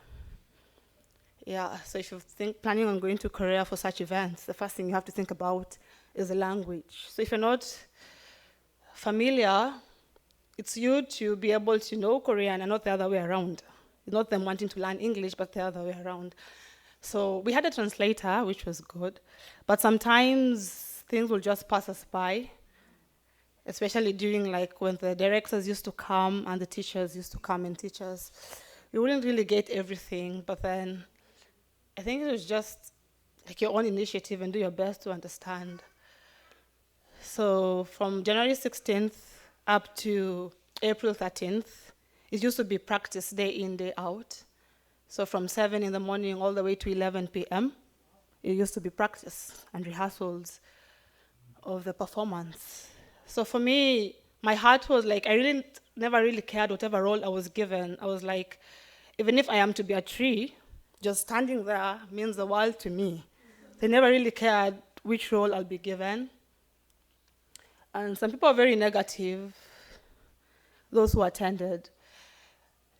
Yeah, so if you're planning on going to Korea for such events, the first thing you have to think about is the language. So if you're not familiar, it's you to be able to know Korean and not the other way around. It's not them wanting to learn English, but the other way around. So we had a translator, which was good, but sometimes things will just pass us by, especially during like when the directors used to come and the teachers used to come and teach us. We wouldn't really get everything, but then I think it was just like your own initiative and do your best to understand. So from January 16th up to April 13th, it used to be practice day in, day out. So from 7 in the morning all the way to 11 p.m., it used to be practice and rehearsals of the performance. So for me, my heart was like, I never really cared whatever role I was given. I was like, even if I am to be a tree, just standing there means the world to me. They never really cared which role I'll be given. And some people are very negative, those who attended.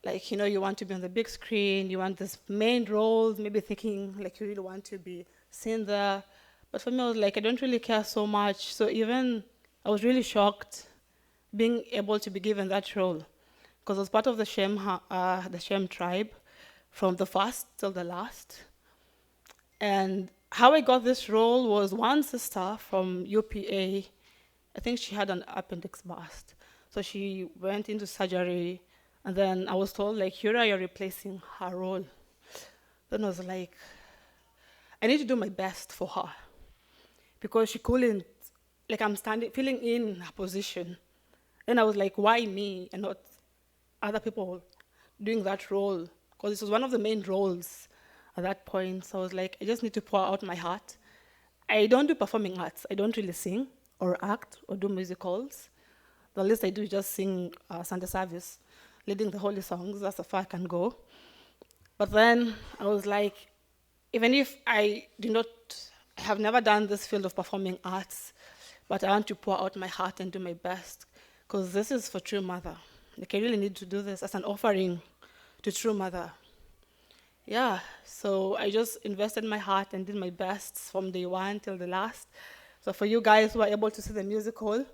Like, you know, you want to be on the big screen, you want this main roles, maybe thinking like you really want to be seen there. But for me, I was like, I don't really care so much. So even I was really shocked being able to be given that role, because I was part of the Shem tribe from the first till the last. And how I got this role was one sister from UPA, I think she had an appendix burst. So she went into surgery, and then I was told, like, Hura, you're replacing her role. Then I was like, I need to do my best for her, because she couldn't, like, I'm standing, feeling in her position. Then I was like, why me and not other people doing that role? Because this was one of the main roles at that point. So I was like, I just need to pour out my heart. I don't do performing arts. I don't really sing or act or do musicals. The least I do is just sing Sunday service, leading the holy songs. That's how far I can go. But then I was like, even if I have never done this field of performing arts, but I want to pour out my heart and do my best, because this is for True Mother. Like, I really need to do this as an offering to True Mother. Yeah, so I just invested my heart and did my best from day one till the last. So for you guys who are able to see the musical,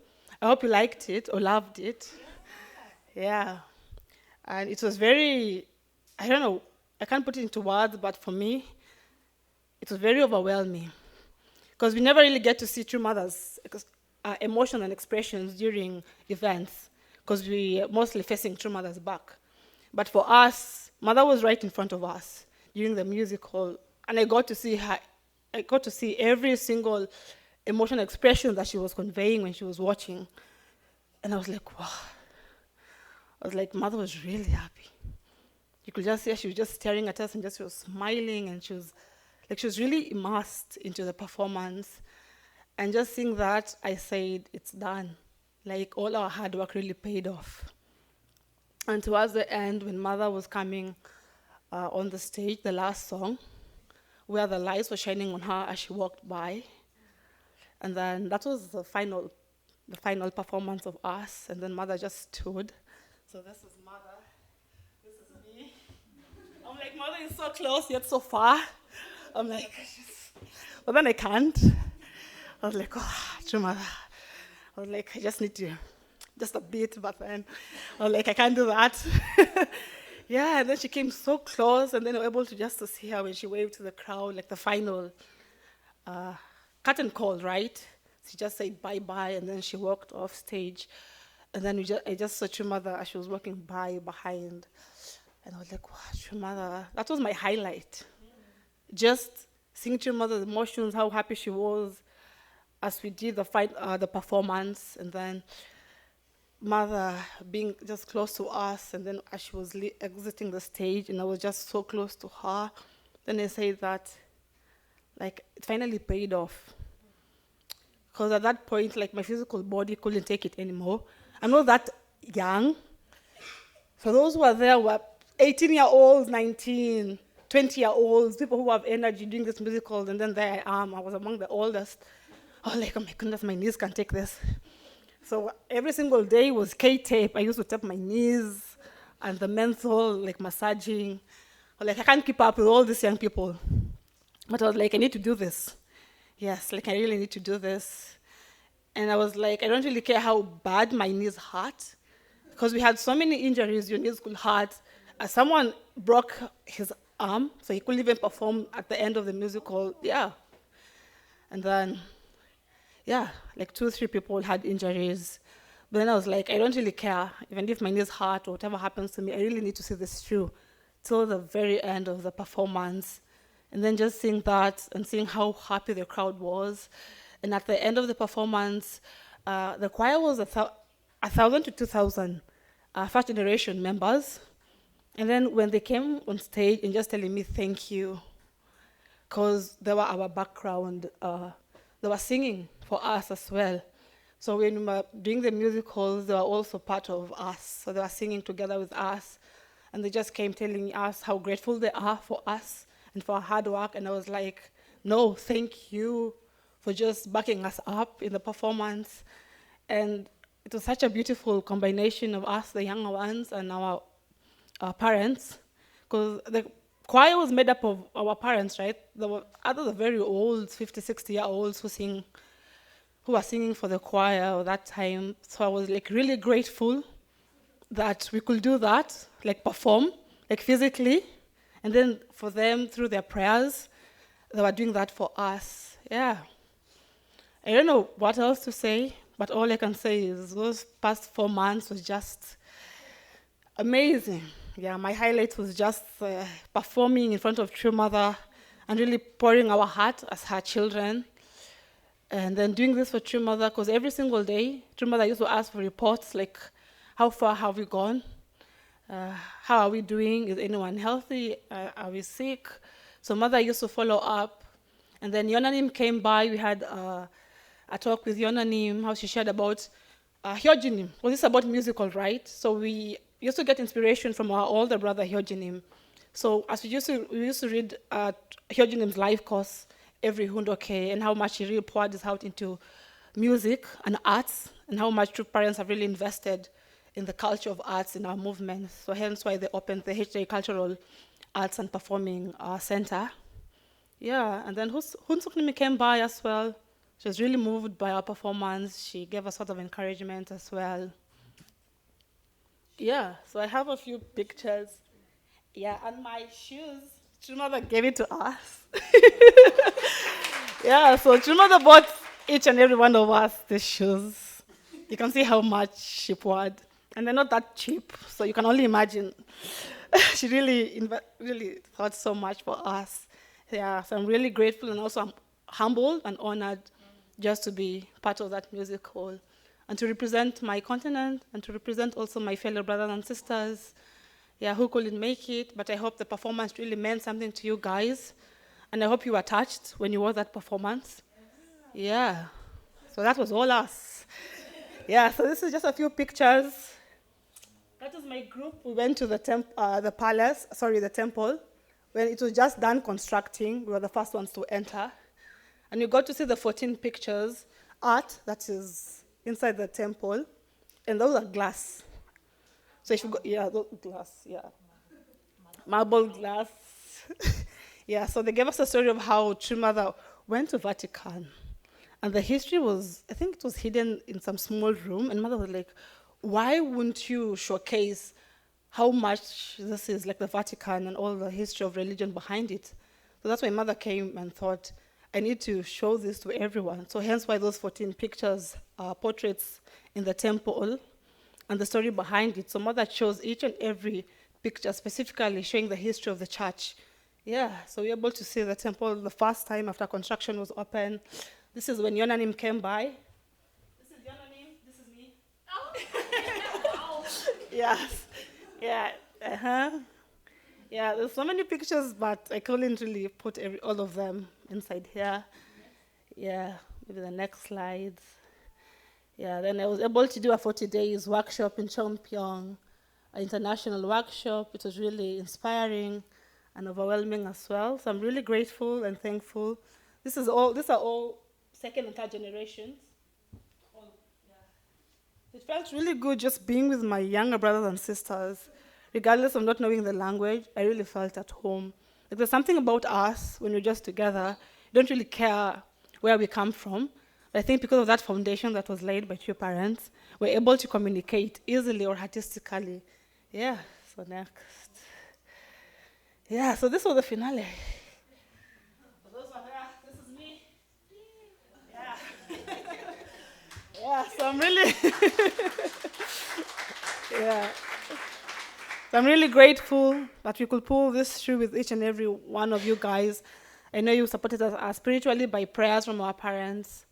I hope you liked it or loved it. Yeah. And it was very, I don't know, I can't put it into words, but for me, it was very overwhelming. Because we never really get to see True Mother's emotion and expressions during events, because we are mostly facing True Mother's back. But for us, Mother was right in front of us during the musical, and I got to see her. I got to see every single emotional expression that she was conveying when she was watching, and I was like, wow. I was like, Mother was really happy. You could just see she was just staring at us and just she was smiling, and she was really immersed into the performance. And just seeing that, I said, it's done. Like, all our hard work really paid off. And towards the end, when Mother was coming on the stage, the last song, where the lights were shining on her as she walked by, and then that was the final the final performance of us, and then Mother just stood. So this is Mother, this is me. I'm like, Mother is so close yet so far. I'm like, but then I can't. I was like, oh, true Mother. I was like, I just need to, just a bit, but then I was like, I can't do that. Yeah, and then she came so close, and then I was able to just to see her when she waved to the crowd, like the final curtain call, right? She just said bye-bye, and then she walked off stage. And then I just saw True Mother as she was walking by behind. And I was like, wow, True Mother. That was my highlight. Just seeing True Mother's emotions, how happy she was as we did the performance. And then Mother being just close to us. And then as she was exiting the stage, and I was just so close to her. Then I said that, like, it finally paid off. Because at that point, like, my physical body couldn't take it anymore. I'm not that young. So those who are there were 18-year-olds, 19, 20-year-olds, people who have energy doing this musical, and then there I am. I was among the oldest. I was like, oh my goodness, my knees can't take this. So every single day was K-tape. I used to tape my knees and the menthol, like massaging. I was like, I can't keep up with all these young people. But I was like, I need to do this. Yes, like I really need to do this. And I was like, I don't really care how bad my knees hurt, because we had so many injuries, your knees could hurt. Someone broke his arm, so he couldn't even perform at the end of the musical. Yeah. And then, yeah, like 2 or 3 people had injuries. But then I was like, I don't really care, even if my knees hurt or whatever happens to me, I really need to see this through till the very end of the performance. And then just seeing that and seeing how happy the crowd was. And at the end of the performance, the choir was 1,000 to 2,000 first generation members. And then when they came on stage and just telling me thank you, because they were our background, they were singing for us as well. So when we were doing the musicals, they were also part of us. So they were singing together with us. And they just came telling us how grateful they are for us and for our hard work. And I was like, no, thank you for just backing us up in the performance. And it was such a beautiful combination of us, the younger ones, and our parents, because the choir was made up of our parents, right? There were other very old, 50, 60-year-olds who were singing for the choir at that time. So I was like really grateful that we could do that, like perform, like physically. And then for them, through their prayers, they were doing that for us. Yeah. I don't know what else to say, but all I can say is those past 4 months was just amazing. Yeah, my highlight was just performing in front of True Mother and really pouring our heart as her children. And then doing this for True Mother, because every single day, True Mother used to ask for reports, like, how far have we gone? How are we doing? Is anyone healthy? Are we sick? So Mother used to follow up. And then Yonanim came by. We had a talk with Yonanim, how she shared about Hyojinim. Well, this is about musical, right? So we used to get inspiration from our older brother, Hyojinim. So as we used to read Hyojinim's life course every Hundoke, and how much he really poured his heart into music and arts, and how much true parents have really invested in the culture of arts in our movement. So hence why they opened the HJ Cultural Arts and Performing Center. Yeah, and then Hunsuknimi came by as well. She was really moved by our performance. She gave us sort of encouragement as well. Yeah, so I have a few pictures. Yeah, and my shoes, True Mother gave it to us. Yeah, so True Mother bought each and every one of us the shoes. You can see how much she poured. And they're not that cheap, so you can only imagine. She really thought so much for us. Yeah, so I'm really grateful, and also I'm humbled and honored just to be part of that musical and to represent my continent and to represent also my fellow brothers and sisters, yeah, who couldn't make it. But I hope the performance really meant something to you guys, and I hope you were touched when you watched that performance. Yeah, so that was all us. Yeah, so this is just a few pictures. That is my group. We went to the temple, when it was just done constructing. We were the first ones to enter. And you got to see the 14 pictures, art that is inside the temple, and those are glass. So if you go, yeah, those glass, yeah, marble glass. Yeah, so they gave us a story of how True Mother went to Vatican, and the history was, I think it was hidden in some small room, and Mother was like, why wouldn't you showcase how much this is like the Vatican and all the history of religion behind it? So that's why Mother came and thought, I need to show this to everyone. So hence why those 14 pictures are portraits in the temple and the story behind it. So Mother chose each and every picture specifically showing the history of the church. Yeah, so we're able to see the temple the first time after construction was open. This is when Yonanim came by. This is Yonanim, this is me. Yes, yeah, Yeah, there's so many pictures, but I couldn't really put all of them inside here. Yeah, maybe the next slides. Yeah, then I was able to do a 40 days workshop in Chongpyeong, an international workshop. It was really inspiring and overwhelming as well. So I'm really grateful and thankful. These are all second and third generations. It felt really good just being with my younger brothers and sisters. Regardless of not knowing the language, I really felt at home. Like there's something about us when we're just together. You don't really care where we come from. But I think because of that foundation that was laid by two parents, we're able to communicate easily or artistically. Yeah, so next. Yeah, so this was the finale. For those who are there, this is me. Yeah. Yeah, so I'm really, yeah. So I'm really grateful that we could pull this through with each and every one of you guys. I know you supported us spiritually by prayers from our parents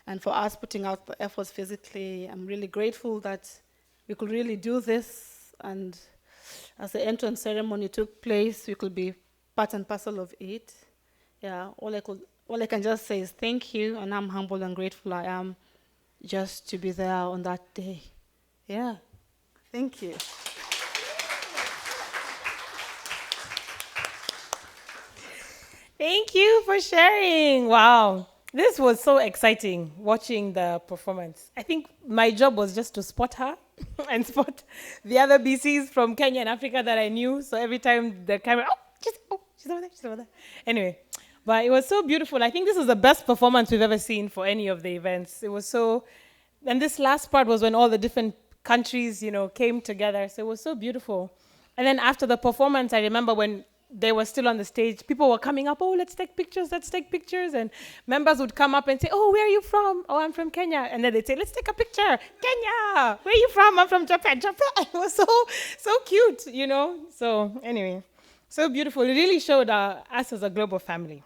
and for us putting out the efforts physically. I'm really grateful that we could really do this, and as the entrance ceremony took place, we could be part and parcel of it. Yeah, all I can just say is thank you, and I'm humble and grateful I am just to be there on that day. Yeah, thank you. Thank you for sharing. Wow. This was so exciting, watching the performance. I think my job was just to spot her and spot the other BCs from Kenya and Africa that I knew. So every time the camera, she's over there, she's over there. Anyway, but it was so beautiful. I think this is the best performance we've ever seen for any of the events. It was so, and this last part was when all the different countries, came together. So it was so beautiful. And then after the performance, I remember when they were still on the stage, people were coming up, let's take pictures. And members would come up and say, where are you from? I'm from Kenya. And then they'd say, let's take a picture. Kenya, where are you from? I'm from Japan. It was so cute, So anyway, so beautiful. It really showed us as a global family.